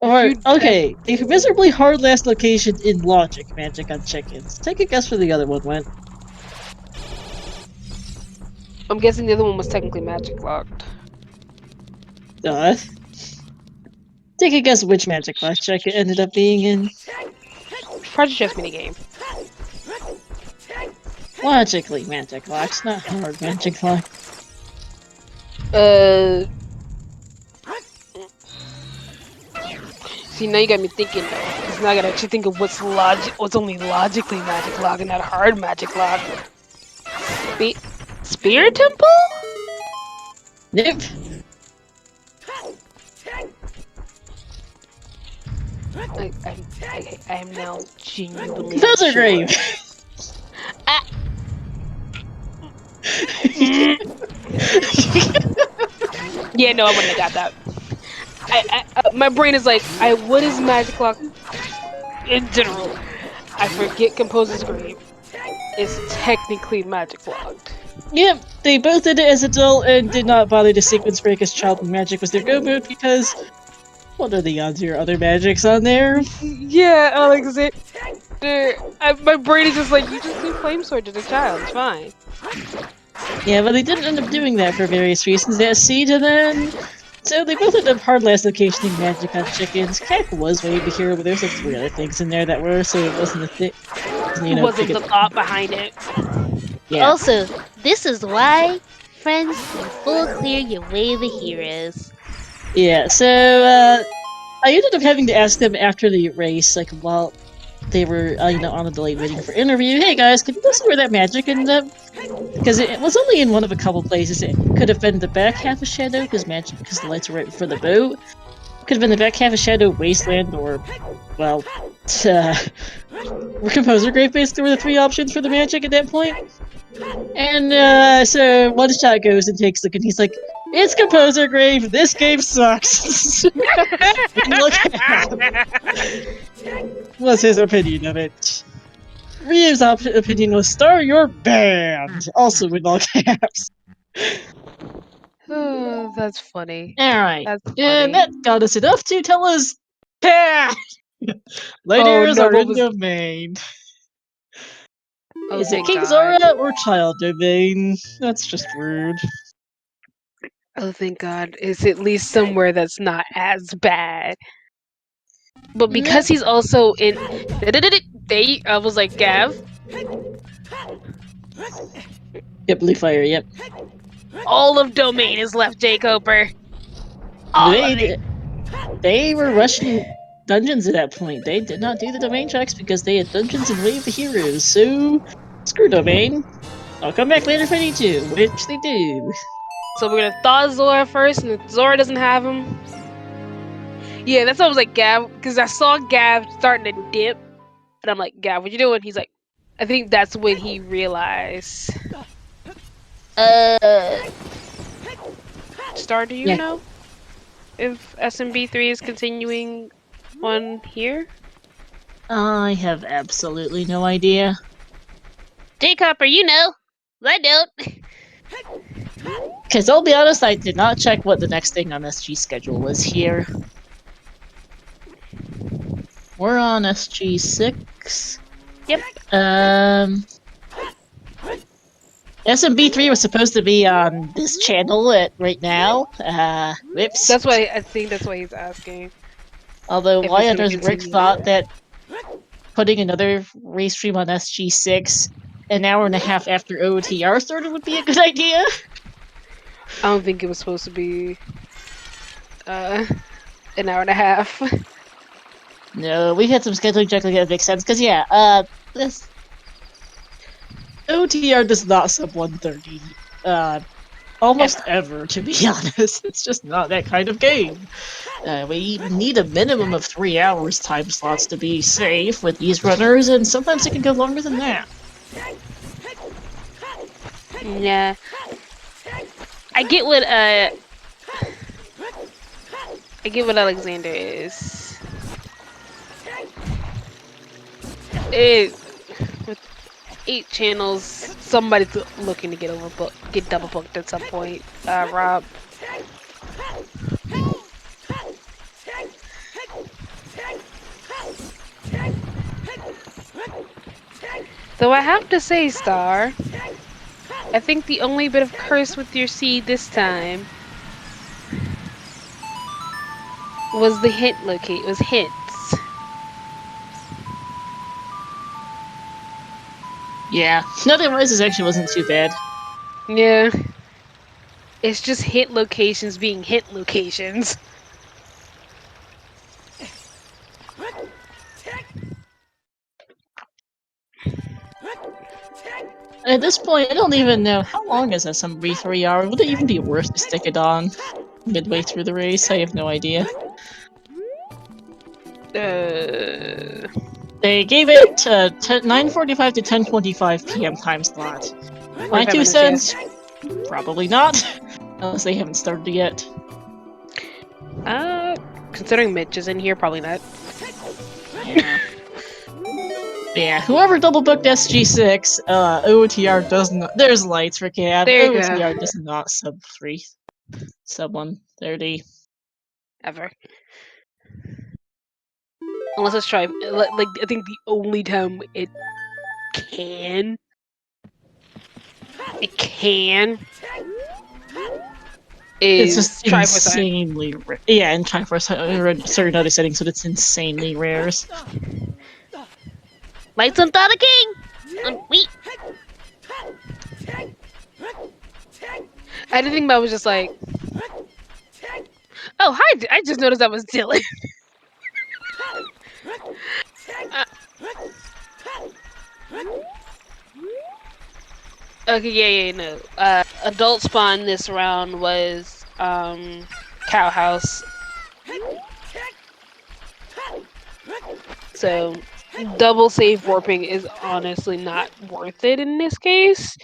Or, okay, they miserably hard last location in logic magic on chickens. Take a guess where the other one went. I'm guessing the other one was technically magic locked. Take a guess which magic lock check it ended up being in. Project Chess minigame. Logically magic locks, not hard magic lock. See, now you got me thinking though. Because now I gotta actually think of what's only logically magic lock and not hard magic lock. Spirit Temple? Nope. I am now genuinely Composer Grave! Yeah, no, I wouldn't have got that. My brain is like, what is magic lock in general? I forget Composer's Grave is technically magic locked. Yep, they both did it as adult and did not bother to sequence break as child magic was their go mode because what are the odds your other magics on there? Yeah, Alexander. My brain is just like, you just do Flame Sword as a child, it's fine. Yeah, but they didn't end up doing that for various reasons. They had Siege and then... So they both ended up hard last locationing magic on chickens. Cack was Way of the Hero, but there's like 3 other things in there that were, so it wasn't a thing. You know, wasn't the thought behind it. Yeah. Also, this is why, friends, you full clear your Way of the Heroes. Yeah, so, I ended up having to ask them after the race, like, while they were, on a delayed waiting for interview, hey guys, can you go see where that magic ended up? Because it was only in one of a couple places. It could have been the back half of Shadow, because the lights were right before the boat. Could have been the back half of Shadow Wasteland, or, well, Composer Grave basically were the three options for the magic at that point. And so one shot goes and takes a look, and he's like, "It's Composer Grave. This game sucks." Look was his opinion of it. Ryu's opinion was, "Star your band." Also in all caps. Oh, that's funny. Alright. That's And funny. that got us enough to tell us, Lightyears no, are what in was- domain. Oh, Is it thank King God. Zora or Child Domain? That's just rude. Oh, thank God. It's at least somewhere that's not as bad. But because he's also in. I was like, Gav. Yep, Blue Fire, yep. All of Domain is left, J. Coper. All of it. They were rushing dungeons at that point. They did not do the domain checks because they had dungeons and Way of the Heroes. So, screw domain. I'll come back later if I need to, which they do. So we're gonna thaw Zora first, and if Zora doesn't have him. Yeah, that's what I was like, Gav, because I saw Gav starting to dip, and I'm like, Gav, what you doing? He's like, I think that's when he realized. Star, do you know if SMB3 is continuing on here? I have absolutely no idea. J Copper, you know. I don't. Because I'll be honest, I did not check what the next thing on SG schedule was here. We're on SG6. Yep. SMB3 was supposed to be on this channel right now. Whoops. That's why I think that's why he's asking. Although, if why it's gonna others Rick continue. thought that putting another race stream on SG6 an hour and a half after OTR started would be a good idea. I don't think it was supposed to be an hour and a half. No, we had some scheduling check that makes sense, because this OTR does not sub 130. Almost ever, to be honest. It's just not that kind of game. We need a minimum of 3 hours time slots to be safe with these runners, and sometimes it can go longer than that. Yeah. I get what Alexander is. With 8 channels, somebody's looking to get double booked at some point. Rob. Though I have to say, Star, I think the only bit of curse with your seed this time was the hint was hints. Yeah, otherwise it actually wasn't too bad. Yeah. It's just hint locations being hint locations. At this point, I don't even know how long is SMB 3 hours. Would it even be worth to stick it on midway through the race? I have no idea. They gave it 9:45 to 10:25 p.m. time slot. My 2 cents? Probably not, unless they haven't started yet. Considering Mitch is in here, probably not. Yeah. Yeah, whoever double booked SG6, OTR does not. There's lights for Cab. OTR does not sub 3, sub 130. Ever. Unless it's try. Like, I think the only time it can. It's just insanely rare. Yeah, and Triforce certain other settings, but it's insanely rare. Lights on Thought King! Wait! I didn't think about it was just like. Oh, hi! I just noticed that was Dylan. Okay, no. Adult spawn this round was Cow House. So double save warping is honestly not worth it in this case.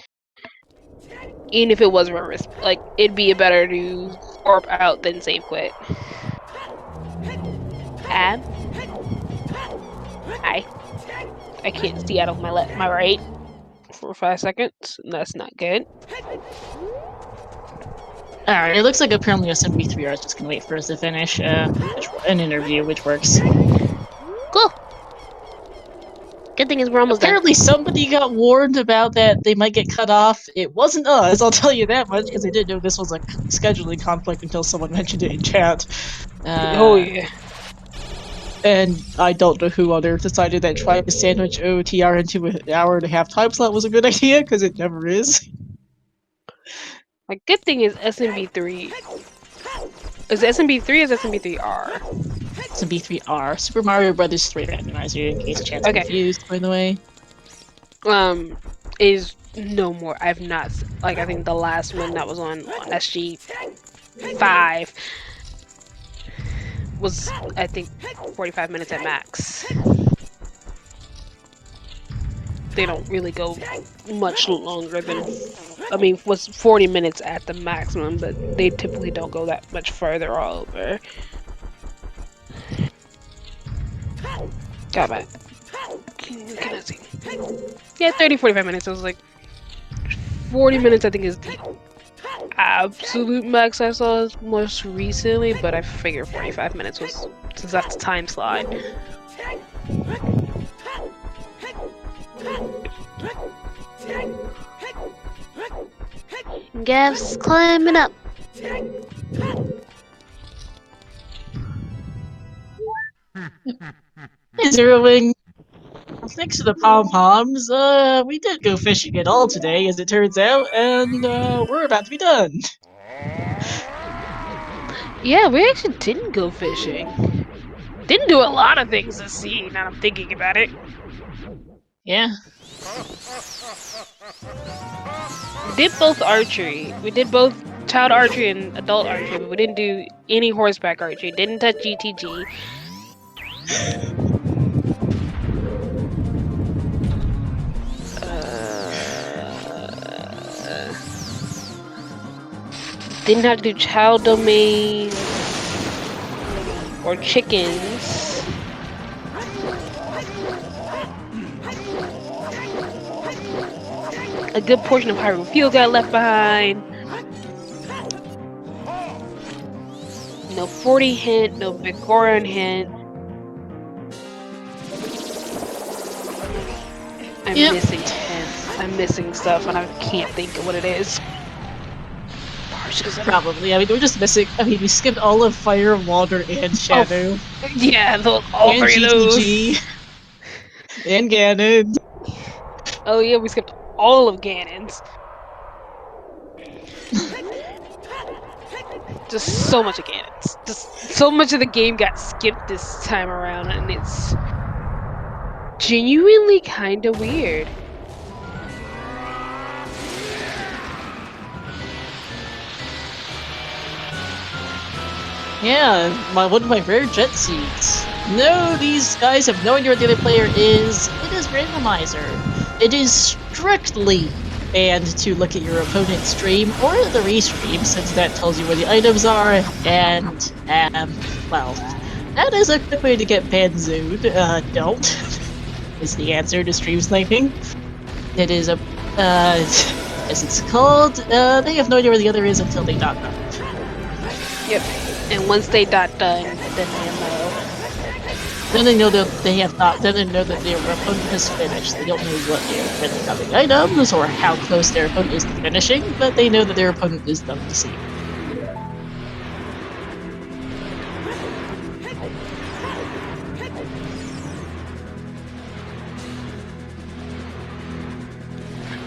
Even if it was reverse, like it'd be better to warp out than save quit. Add. I can't see out of my my right for 5 seconds. That's not good. Alright, it looks like apparently SMB3R is just gonna wait for us to finish an interview, which works. Cool. Good thing is we're almost Apparently done. somebody got warned about that they might get cut off. It wasn't us, I'll tell you that much, because I didn't know this was a scheduling conflict until someone mentioned it in chat. Oh yeah. And I don't know who on earth decided that trying to sandwich OTR into an hour and a half time slot was a good idea, because it never is. Like, good thing is SMB3. Is it SMB3 or is SMB3R? SMB3R. Super Mario Brothers 3 Randomizer, in case chat's Okay. confused, by the way. Is no more. I've not, like, I think the last one that was on SG5 was, I think, 45 minutes at max. They don't really go much longer than, I mean, was 40 minutes at the maximum, but they typically don't go that much further over. Got it. Can I see? Yeah, 30-45 minutes. I was like, 40 minutes I think is the absolute max I saw most recently, but I figure 45 minutes was, since that's the time slot. Gav's climbing up. Hey, Zeroing. Thanks to the pom-poms, we did go fishing at all today, as it turns out, and we're about to be done. Yeah, we actually didn't go fishing. Didn't do a lot of things this scene, now I'm thinking about it. Yeah. We did both archery. We did both child archery and adult archery, but we didn't do any horseback archery. Didn't touch GTG. Didn't have to do child domain or chickens. A good portion of Hyrule Field got left behind. No 40 hint, no Big Goron hint. I'm missing hints. I'm missing stuff and I can't think of what it is. Probably. I mean, we're just missing. I mean, we skipped all of Fire, Water, and Shadow. Oh, yeah, all and three of GTG. those. And Ganon. Oh yeah, we skipped all of Ganon's. Just so much of Ganon's. Just so much of the game got skipped this time around, and it's genuinely kind of weird. Yeah, one of my rare jet seats. No, these guys have no idea what the other player is. It is Randomizer. It is strictly banned to look at your opponent's stream or the restream, since that tells you where the items are, and, well, that is a quick way to get banzooed. Don't, is the answer to stream sniping. It is a, as it's called, they have no idea where the other is until they dot done. Yep. And once they dot done, then they know. Then they know that they have not. Then they know that their opponent has finished. They don't know what they're really coming items or how close their opponent is to finishing, but they know that their opponent is done to see.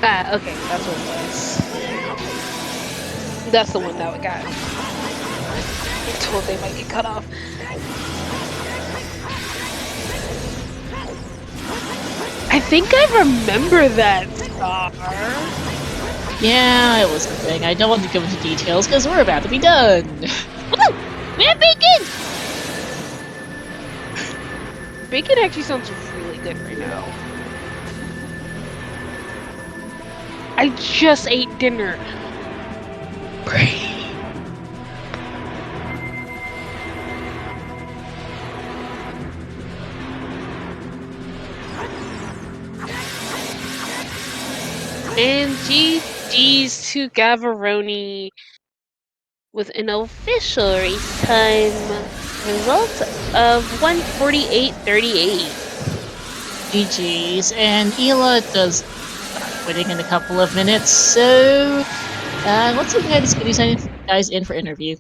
Ah, okay, that's what it was. That's the one that we got. I told they might get cut off. I think I remember that star. Yeah, it was a thing. I don't want to go into details because we're about to be done. Woo! We're begin! bacon actually sounds really good right now. I just ate dinner. And GG's to Gavaroni with an official race time result of 1:48.38. GG's, and Ela does quitting in a couple of minutes, so let's go ahead and get these guys in for interview.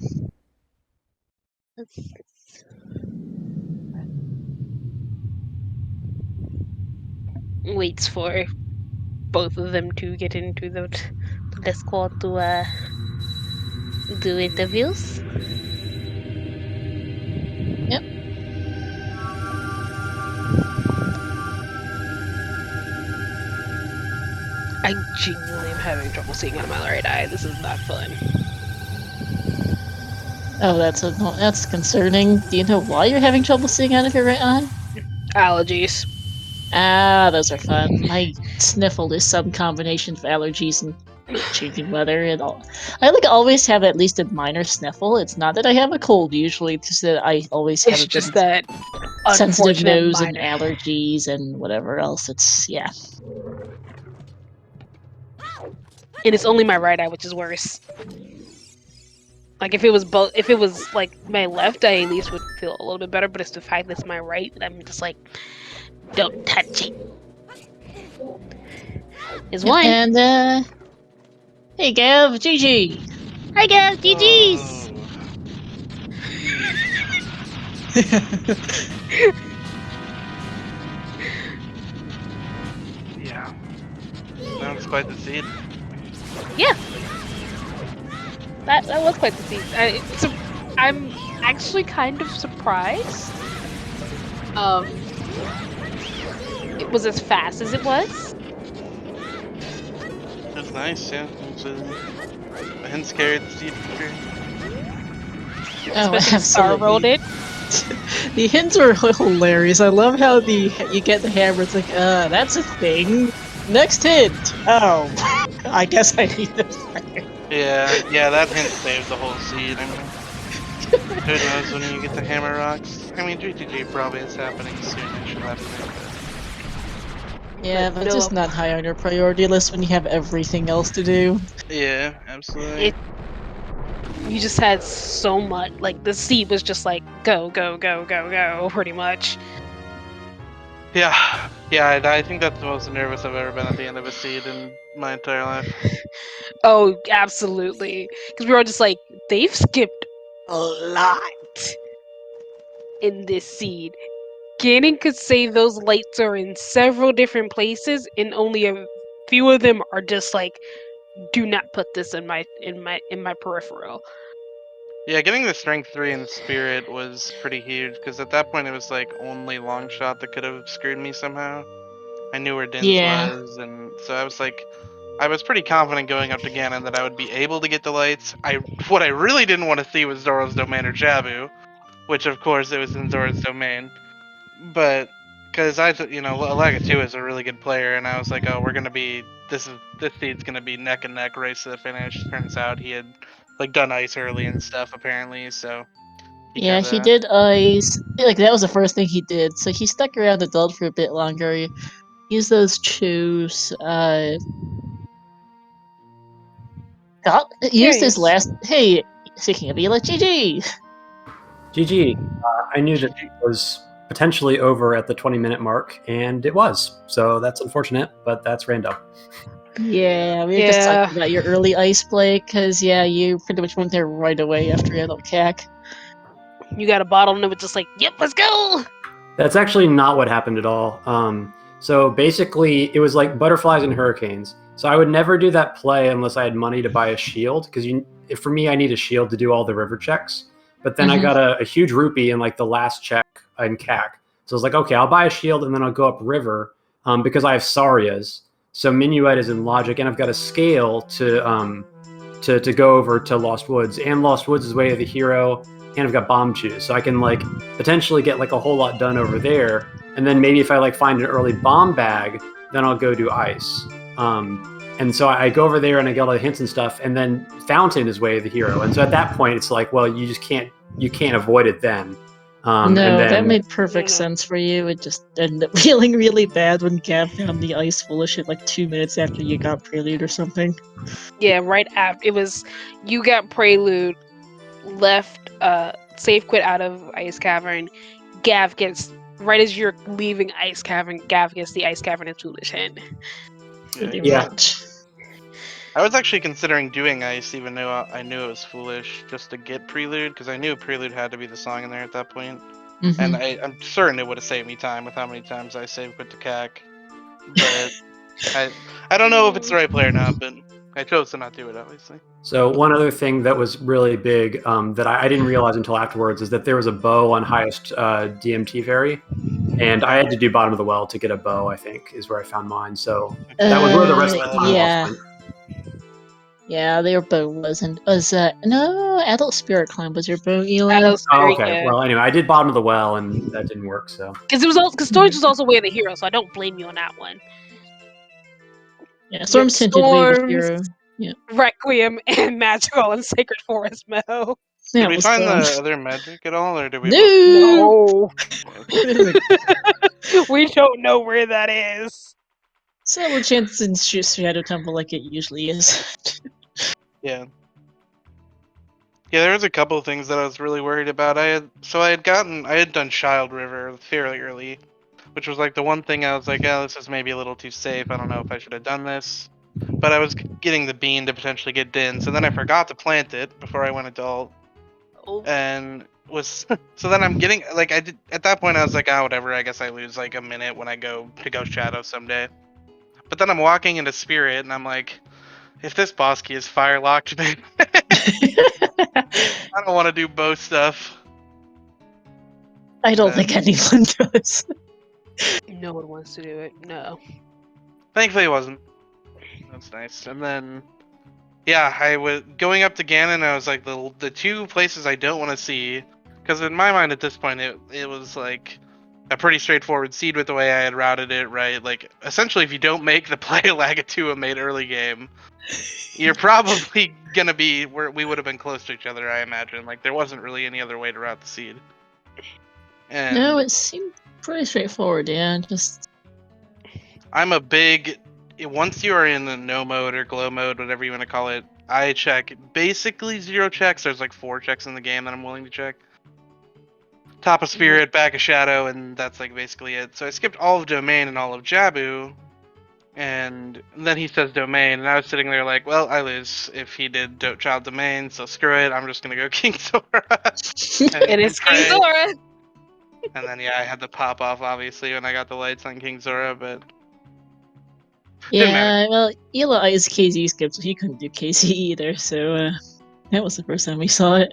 Waits for both of them to get into the Discord to do interviews. Yep. I genuinely am having trouble seeing out of my right eye. This is not fun. Oh, that's concerning. Do you know why you're having trouble seeing out of your right eye? Allergies. Ah, those are fun. I sniffled is some combination of allergies and changing weather and all. I always have at least a minor sniffle. It's not that I have a cold usually, it's just that I always have It's just that sensitive nose minor. and allergies and whatever else. It's And it's only my right eye, which is worse. Like if it was like my left eye, at least would feel a little bit better. But it's the fact that it's my right, I'm just like, don't touch it. Is one. And hey Gav, GG. Hi Gav, GG's. Yeah. That was quite the scene. Yeah. That was quite the scene. I'm actually kind of surprised. It was as fast as it was. That's nice, yeah. The hints carried the seed for sure. Oh, Star rolled it. The hints are hilarious. I love how you get the hammer. It's like, that's a thing. Next hint. Oh, I guess I need this. Yeah, that hint saves the whole seed. I mean, who knows when you get the hammer rocks? I mean, GTG probably is happening soon. It should happen. Yeah, but it's just not high on your priority list when you have everything else to do. Yeah, absolutely. You just had so much. Like the seed was just like go, go, go, go, go, pretty much. Yeah, I think that's the most nervous I've ever been at the end of a seed in my entire life. Oh, absolutely. Because we were all just like, they've skipped a lot in this seed. Ganon could say those lights are in several different places, and only a few of them are just like, do not put this in my peripheral. Yeah, getting the strength 3 in spirit was pretty huge, because at that point it was like only long shot that could have screwed me somehow. I knew where Din's was, and so I was pretty confident going up to Ganon that I would be able to get the lights. What I really didn't want to see was Zora's Domain or Jabu, which of course it was in Zora's Domain. But because Elagatua is a really good player, and I was like, oh, this seed's gonna be neck and neck race to the finish. Turns out he had like done ice early and stuff apparently, so he did ice. Like that was the first thing he did. So he stuck around the adult for a bit longer. He used those chews. Used his last. Hey, speaking of Ela, GG. GG. I knew that it was potentially over at the 20-minute mark, and it was. So that's unfortunate, but that's random. Yeah, we were just talking about your early ice play, because you pretty much went there right away after Adult CAC. You got a bottle and it was just like, yep, let's go! That's actually not what happened at all. So basically, it was like butterflies and hurricanes. So I would never do that play unless I had money to buy a shield, because for me, I need a shield to do all the river checks. But then I got a huge rupee in like the last check in CAC. So I was like, okay, I'll buy a shield and then I'll go up river because I have Sarias. So Minuet is in logic, and I've got a scale to go over to Lost Woods, and Lost Woods is Way of the Hero, and I've got Bomb Chews, so I can like potentially get like a whole lot done over there. and then maybe if I like find an early bomb bag, then I'll go do ice. And so I go over there and I get all the hints and stuff, and then Fountain is Way of the Hero. And so at that point, it's like, well, you can't avoid it then. No, and then, that made perfect sense for you. It just ended up feeling really bad when Gav found the ice full of shit like 2 minutes after you got Prelude or something. Yeah, right after it was, you got Prelude, left Safe quit out of Ice Cavern. Gav gets, right as you're leaving Ice Cavern, Gav gets the Ice Cavern and Foolish Hint. Pretty Yeah. much. I was actually considering doing ice, even though I knew it was foolish, just to get Prelude, because I knew Prelude had to be the song in there at that point. And I'm certain it would have saved me time with how many times I save quit to CAC. But I don't know if it's the right play or not, but I chose to not do it, obviously. So one other thing that was really big that I didn't realize until afterwards is that there was a bow on highest DMT Fairy, and I had to do bottom of the well to get a bow. I think is where I found mine. So that was where the rest of the time went. Yeah, their bow wasn't. No, Adult Spirit Climb was your bow, Eli? Adult Spirit, okay. yeah. Well, anyway, I did bottom of the well, and that didn't work. So because Storage was also Way of the Hero, so I don't blame you on that one. Yeah, Storm's tinted Way of the Hero. Yeah. Requiem and Magical and Sacred Forest Meadow. Did we find the other magic at all, or did we? No. We don't know where that is. Settle chance in Shadow Temple like it usually is. Yeah. Yeah, there was a couple of things that I was really worried about. I had done Child River fairly early, which was like the one thing I was like, oh, this is maybe a little too safe. I don't know if I should have done this. But I was getting the bean to potentially get Din, so then I forgot to plant it before I went adult. And was so then I'm getting like I did at that point I was like, oh, whatever, I guess I lose like a minute when I go to Ghost Shadow someday. But then I'm walking into Spirit and I'm like, if this boss key is fire locked, man, I don't want to do both stuff. I don't think anyone does. No one wants to do it. No. Thankfully, it wasn't. That's nice. And then, yeah, I was going up to Ganon. I was like, the two places I don't want to see, because in my mind at this point, it was like a pretty straightforward seed with the way I had routed it, right? Like, essentially, if you don't make the play Elagatua made early game, you're probably gonna be where we would have been close to each other, I imagine. Like, there wasn't really any other way to route the seed. And no, it seemed pretty straightforward, yeah. Just I'm a big. Once you are in the no mode or glow mode, whatever you want to call it, I check basically 0 checks. There's like 4 checks in the game that I'm willing to check. Top of Spirit, back of Shadow, and that's like basically it. So I skipped all of Domain and all of Jabu, and then he says Domain, and I was sitting there like, well, I lose if he did Child Domain, so screw it. I'm just gonna go King Zora. And it's King Zora. And then yeah, I had the pop off obviously when I got the lights on King Zora, but. Yeah, well, Eli is KZ skipped, so he couldn't do KZ either, so that was the first time we saw it.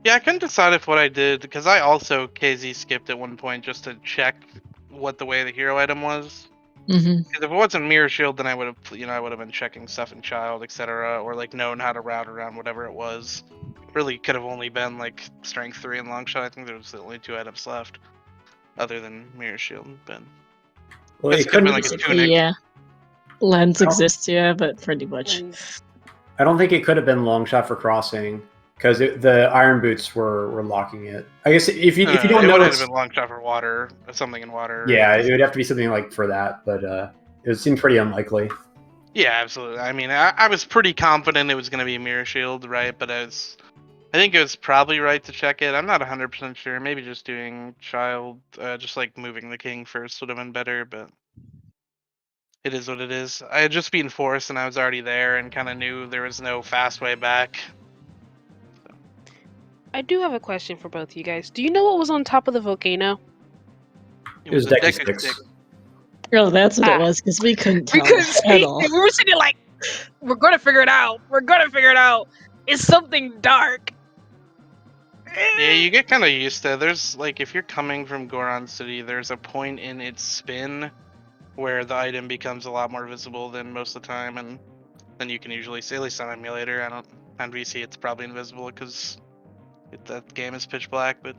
Yeah, I couldn't decide if what I did, because I also KZ skipped at one point just to check what the way of the hero item was. Because if it wasn't Mirror Shield, then I would have been checking stuff in Child, etc., or like known how to route around whatever it was. Really could have only been like Strength 3 and Longshot. I think there was the only 2 items left, other than Mirror Shield. But well, it could have been like a tunic. Yeah. Lens exists, yeah, but pretty much. I don't think it could have been Longshot for crossing because the Iron Boots were locking it. I guess if you don't know, it would have been Longshot for water, or something in water. Yeah, it would have to be something like for that, but it seemed pretty unlikely. Yeah, absolutely. I mean, I was pretty confident it was going to be Mirror Shield, right? But I think it was probably right to check it. I'm not 100% sure. Maybe just doing Child, just like moving the King first would have been better, but. It is what it is. I had just been forced and I was already there and kind of knew there was no fast way back. So. I do have a question for both of you guys. Do you know what was on top of the volcano? It was Deck 6. Oh, that's what it was, because we couldn't tell at all. We were sitting like, we're going to figure it out. We're going to figure it out. It's something dark. Yeah, you get kind of used to it. There's, like, if you're coming from Goron City, there's a point in its spin where the item becomes a lot more visible than most of the time, and then you can usually see, at least on emulator. On VC it's probably invisible because that game is pitch black, but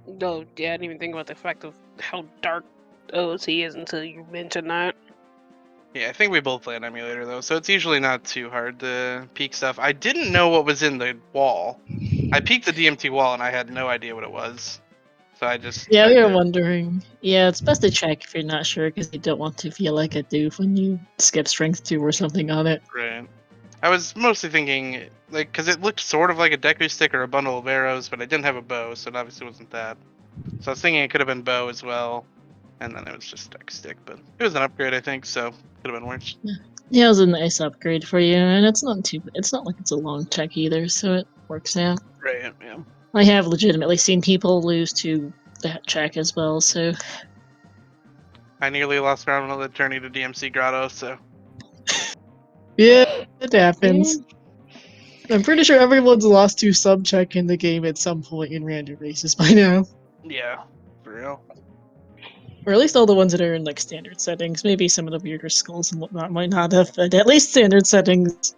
No, yeah, I didn't even think about the fact of how dark OC is until you mentioned that. Yeah, I think we both play an emulator though, so it's usually not too hard to peek stuff. I didn't know what was in the wall. I peeked the DMT wall and I had no idea what it was. So I just Yeah, we checked were it. wondering. Yeah, it's best to check if you're not sure because you don't want to feel like a doof when you skip strength 2 or something on it. Right. I was mostly thinking, like, because it looked sort of like a Deku stick or a bundle of arrows, but it didn't have a bow, so it obviously wasn't that. So I was thinking it could have been bow as well, and then it was just Deku stick, but it was an upgrade, I think, so could have been worse. Yeah, it was a nice upgrade for you, and it's not like it's a long check either, so it works out. Right, yeah. I have legitimately seen people lose to that check as well, so I nearly lost round on the journey to DMC Grotto, so. yeah, it happens. I'm pretty sure everyone's lost to sub check in the game at some point in random races by now. Yeah, for real. Or at least all the ones that are in like standard settings. Maybe some of the weirder skulls and whatnot might not have, but at least standard settings,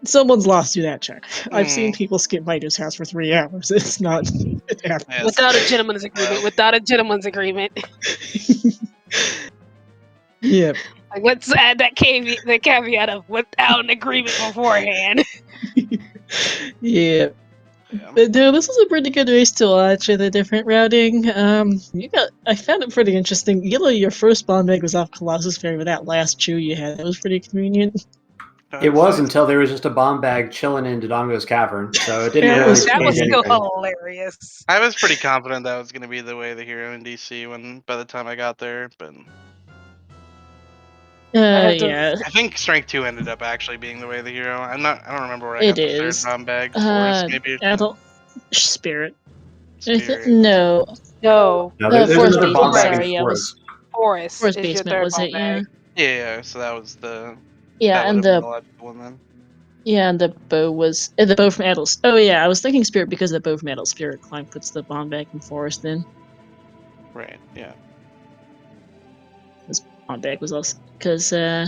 someone's lost to that check. I've seen people skip Vito's house for 3 hours. It's not. It happens. Yeah, Without a gentleman's agreement. Without a gentleman's agreement. Yep. Like, let's add that caveat of without an agreement beforehand. Yeah. But no, this was a pretty good race to watch with a different routing. I found it pretty interesting. Your first bomb bag was off Colossus Fairy with that last chew you had. That was pretty convenient. It was until there was just a bomb bag chilling in Dodongo's cavern, so it didn't Yeah, really That was change still anything. hilarious. I was pretty confident that was going to be the way the hero in DC by the time I got there, but yeah. I think Strength 2 ended up actually being the way the hero. I don't remember where I It got the is. third bomb bag. Forest, maybe. Adult Spirit. Spirit. No. No. No, there's Forest another bomb Basement, bag sorry, in yeah, it was Forest. Forest is your Basement, third was bomb it? Yeah. bag. Yeah, so that was the. Yeah, that would and have been the the logical one then. yeah, and the bow was the bow from Adult. Oh yeah, I was thinking Spirit because the bow from Adult Spirit Climb puts the bomb back in Forest in. Right. Yeah. This bomb bag was also because yeah,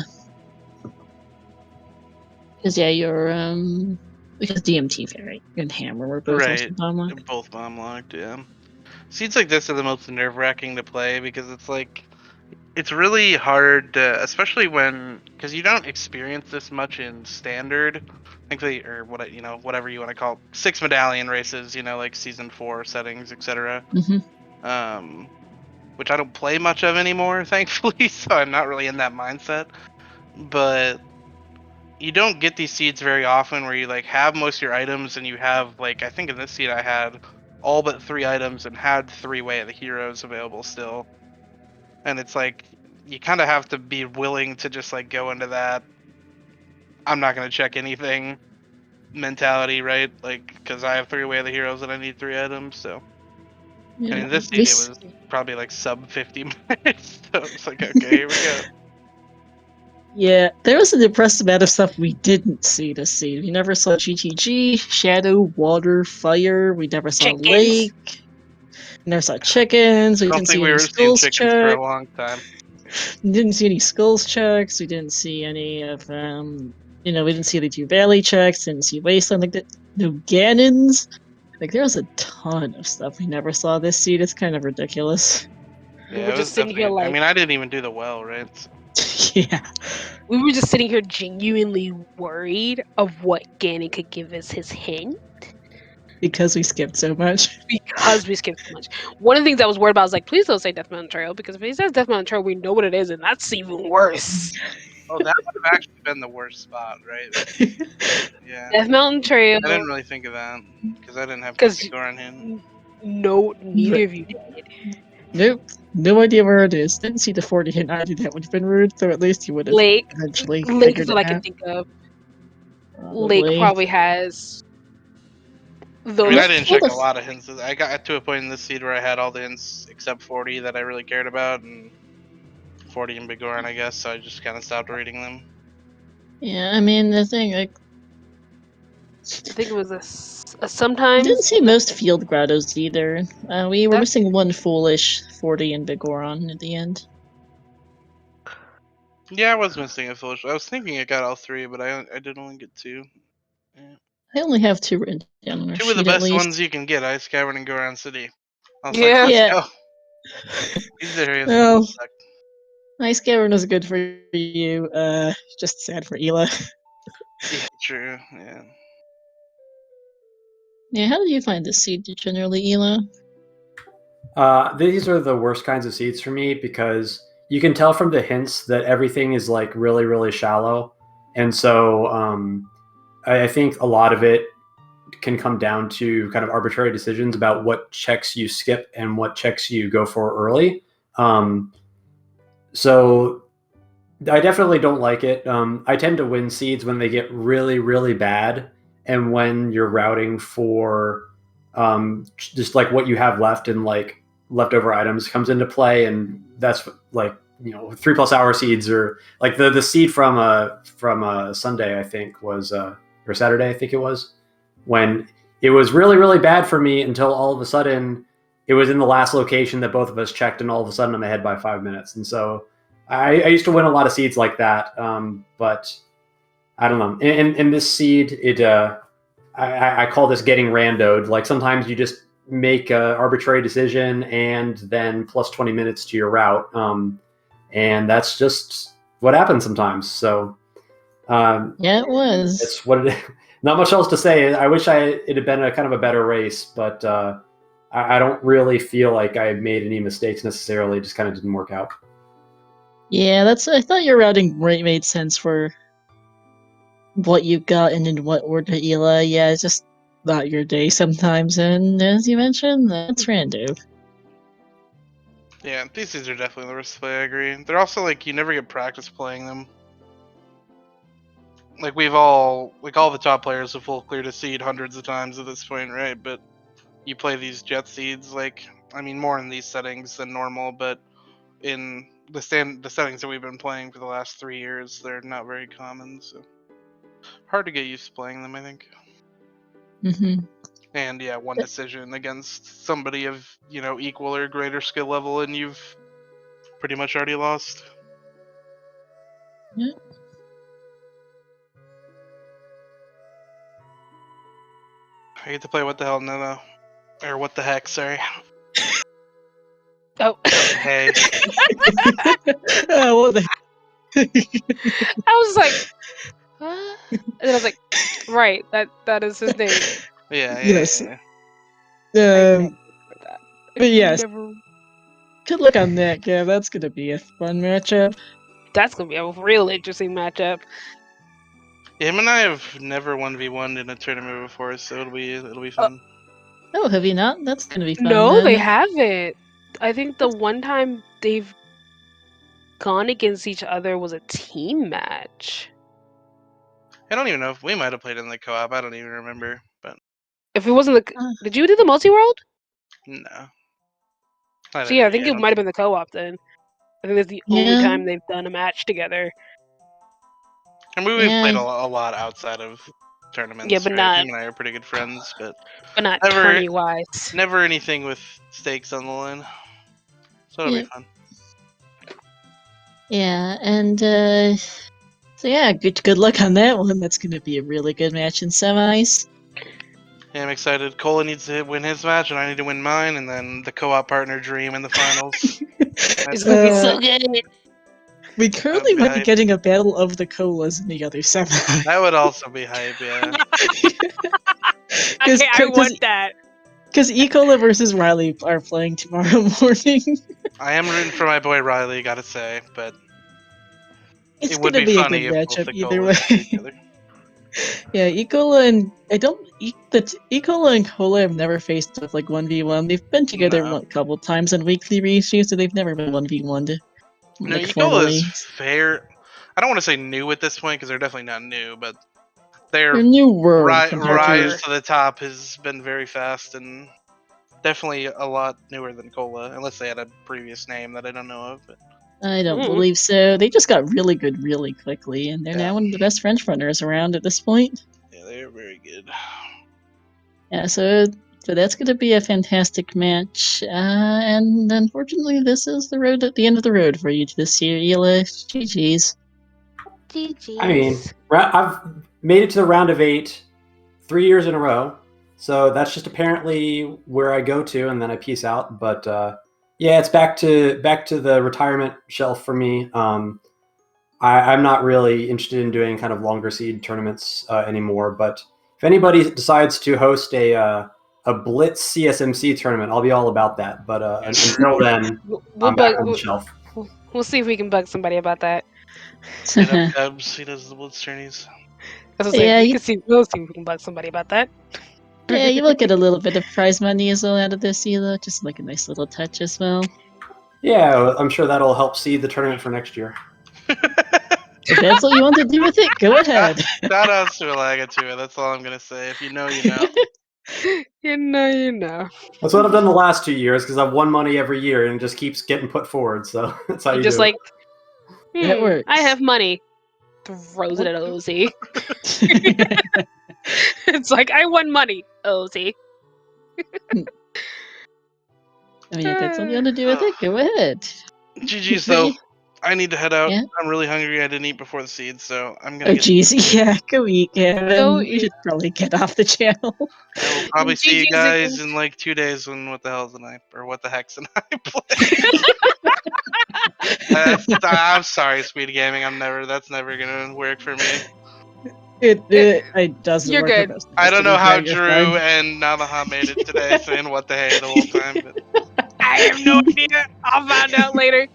because DMT Fairy and Hammer were both also Right. bomb locked. Both bomb locked. Yeah. Seeds like this are the most nerve wracking to play because it's like. It's really hard, especially because you don't experience this much in standard, thankfully, or whatever you want to call 6 medallion races, like season 4 settings, etc. Which I don't play much of anymore, thankfully, so I'm not really in that mindset. But you don't get these seeds very often where you like have most of your items and you have like I think in this seed I had all but 3 items and had 3 Way of the Heroes available still. And it's like you kind of have to be willing to just like go into that I'm not going to check anything mentality, right? Like because I have 3 Way of the Heroes and I need 3 items, so Yeah, and in this seed it was probably like sub 50 minutes, so it's like okay, here we go. Yeah, there was an impressive amount of stuff we didn't see this seed. We never saw GTG, Shadow, Water, Fire. We never saw Chickens. Lake. We never saw chickens. We I don't didn't think see we any were seeing skulls chickens for check. a long time. We didn't see any skulls checks. We didn't see any of we didn't see the 2 Valley checks. Didn't see Wasteland. Like no Ganons. Like there was a ton of stuff we never saw this seed. It's kind of ridiculous. We Yeah, were it was just sitting here definitely. like, I mean, I didn't even do the well, right? So. Yeah. we were just sitting here genuinely worried of what Ganon could give us his hint. Because we skipped so much. Because we skipped so much. One of the things I was worried about was like, please don't say Death Mountain Trail, because if he says Death Mountain Trail, we know what it is, and that's even worse. Oh, that would have actually been the worst spot, right? Yeah. Death Mountain Trail. I didn't really think of that because I didn't have Goran in. No, neither of you did. Nope. No idea where it is. Didn't see the 40 hint either. That would have been rude, though at least you would have Lake eventually is figured all I it can out. think of. Probably. Lake probably has those. I mean, I didn't check a lot of hints. I got to a point in this seed where I had all the hints except 40 that I really cared about, and 40 and Bigoran, I guess, so I just kind of stopped reading them. Yeah, I mean, the thing, like... I think it was a sometimes... We didn't see most field grottos either. We were missing one foolish 40 and Bigoron at the end. Yeah, I was missing a foolish. I was thinking I got all 3, but I did only get 2. Yeah. I only have 2 written down on our 2 sheet, of the best at least. ones you can get, Ice Cavern and Goron City. I was like, let's Yeah. go. These areas Well, suck. Nice Gavin was good for you. Just sad for Ela. Yeah, true. Yeah. Yeah, how do you find this seed generally, Ela? These are the worst kinds of seeds for me because you can tell from the hints that everything is like really, really shallow, and so I think a lot of it can come down to kind of arbitrary decisions about what checks you skip and what checks you go for early. So I definitely don't like it. I tend to win seeds when they get really, really bad, and when you're routing for just like what you have left and like leftover items comes into play, and that's like 3+ hour seeds or like the seed from a Sunday I think was or Saturday I think it was, when it was really, really bad for me until all of a sudden it was in the last location that both of us checked, and all of a sudden I'm ahead by 5 minutes, and so I used to win a lot of seeds like that, but I don't know. In this seed, I call this getting randoed. Like sometimes you just make an arbitrary decision and then plus 20 minutes to your route, and that's just what happens sometimes. So yeah, it was. It's what it. Not much else to say. I wish it had been a kind of a better race, but I don't really feel like I made any mistakes necessarily. It just kind of didn't work out. Yeah, I thought your routing made sense for what you got and in what order, Ela. Yeah, it's just not your day sometimes, and as you mentioned, that's random. Yeah, these seeds are definitely the worst to play. I agree. They're also like you never get practice playing them. Like all the top players have full cleared a seed hundreds of times at this point, right? But you play these jet seeds, like I mean, more in these settings than normal, but in the settings that we've been playing for the last 3 years, they're not very common, so hard to get used to playing them, I think. Mm-hmm. And yeah, one decision against somebody of equal or greater skill level, and you've pretty much already lost. Yeah. I get to play what the hell, no, or what the heck? Sorry. Oh. Hey. What the I was like, huh? And then I was like, right, that is his name. Yeah. Yes. Yeah. But yes, Never... good luck on that, Gav. That's gonna be a fun matchup. That's gonna be a real interesting matchup. Him and I have never 1v1'd in a tournament before, so it'll be fun. Oh, have you not? That's gonna be fun. No, then. they haven't. I think the one time they've gone against each other was a team match. I don't even know if we might have played in the co-op. I don't even remember, but If it wasn't did you do the multi-world? no. So yeah, I think it might have been the co-op then. I think that's the only time they've done a match together. I mean, we've played a lot outside of tournaments. Yeah, but right? not. Him and I are pretty good friends, but not never, tourney-wise. Never anything with stakes on the line. So it'll be fun. Yeah, and so yeah, good luck on that one. That's gonna be a really good match in semis. Yeah, I'm excited. Cola needs to win his match, and I need to win mine, and then the co-op partner dream in the finals. It's gonna be so good. We currently might be getting a battle of the colas in the other semi. That would also be hype, yeah. I want that. Because E-Cola versus Riley are playing tomorrow morning. I am rooting for my boy Riley, gotta say, but It's it would gonna be a funny good if both matchup the either Colas way. each other. Yeah, E-Cola and E-Cola and Cola have never faced up like 1v1. They've been together a couple times on weekly reshoots, so they've never been 1v1'd. No, E-Cola is fair. I don't want to say new at this point because they're definitely not new, but their newer rise to the top has been very fast and definitely a lot newer than Cola, unless they had a previous name that I don't know of. But... I don't believe so. They just got really good really quickly, and they're now one of the best French runners around at this point. Yeah, they're very good. Yeah, so that's going to be a fantastic match. And unfortunately, this is the end of the road for you this year, Ela. GG's. GG's. I mean, I've made it to the round of 8 3 years in a row. So that's just apparently where I go to, and then I peace out. But yeah, it's back to the retirement shelf for me. I'm not really interested in doing kind of longer seed tournaments anymore. But if anybody decides to host a Blitz CSMC tournament, I'll be all about that. But until then, I'm back on the shelf. We'll see if we can bug somebody about that. Hit up Cubs. He does the Blitz tourneys. We'll see if we can bug somebody about that. Yeah, you will get a little bit of prize money as well out of this, Ela. Just like a nice little touch as well. Yeah, I'm sure that'll help seed the tournament for next year. If that's what you want to do with it, go ahead. Shout outs to Elagatua. That's all I'm gonna say. If you know, you know. You know. That's what I've done the last 2 years because I've won money every year and it just keeps getting put forward. So that's how you just do like, It works. I have money. Throws it at Ozzy. It's like, I won money, Ozzy. I mean, if that's what you want to do with it, go ahead. GG's though. I need to head out. Yeah? I'm really hungry. I didn't eat before the seed, so I'm gonna. Oh jeez, yeah, go eat, Gavin. You should probably get off the channel. I will probably see you guys in like 2 days when What the Hell's an I or What the Heck's an I play. I'm sorry, SpeedGaming. That's never gonna work for me. It doesn't. You're work good. I don't know how Drew and Navaha made it today, saying what the hey the whole time. But I have no idea. I'll find out later.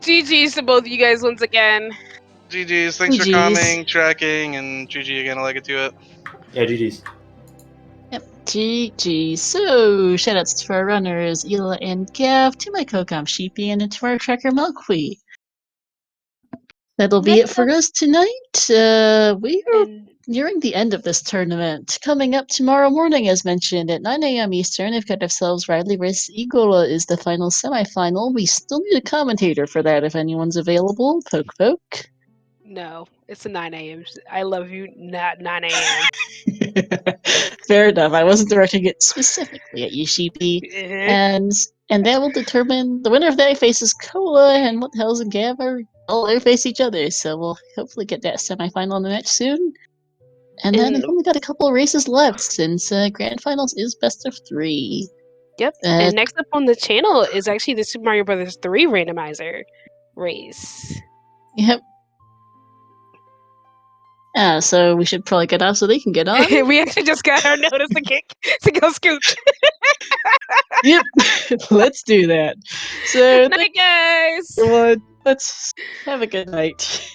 GG's to both of you guys once again. GG's. Thanks for coming, tracking, and GG again. I like it to it. Yeah, GG's. Yep, GG. So, shoutouts to our runners, Ela and Gav, to my co-com Sheepy, and to our tracker Milkweed. That'll be it for us tonight. We are nearing the end of this tournament. Coming up tomorrow morning, as mentioned, at 9 a.m. Eastern, we've got ourselves Riley vs. Egola is the final semifinal. We still need a commentator for that if anyone's available. Poke poke. No, it's a 9 a.m. I love you, not 9 a.m. Fair enough. I wasn't directing it specifically at you, Sheepy. And that will determine the winner of that faces Cola, and What the Hell's and Gav are all they face each other. So we'll hopefully get that semifinal in the match soon. And then we've only got a couple of races left since Grand Finals is best of 3. Yep. And next up on the channel is actually the Super Mario Bros. 3 randomizer race. Yep. So we should probably get off so they can get on. We actually just got our notice to go scoot. Yep, let's do that. So, night, guys. Everyone, let's have a good night.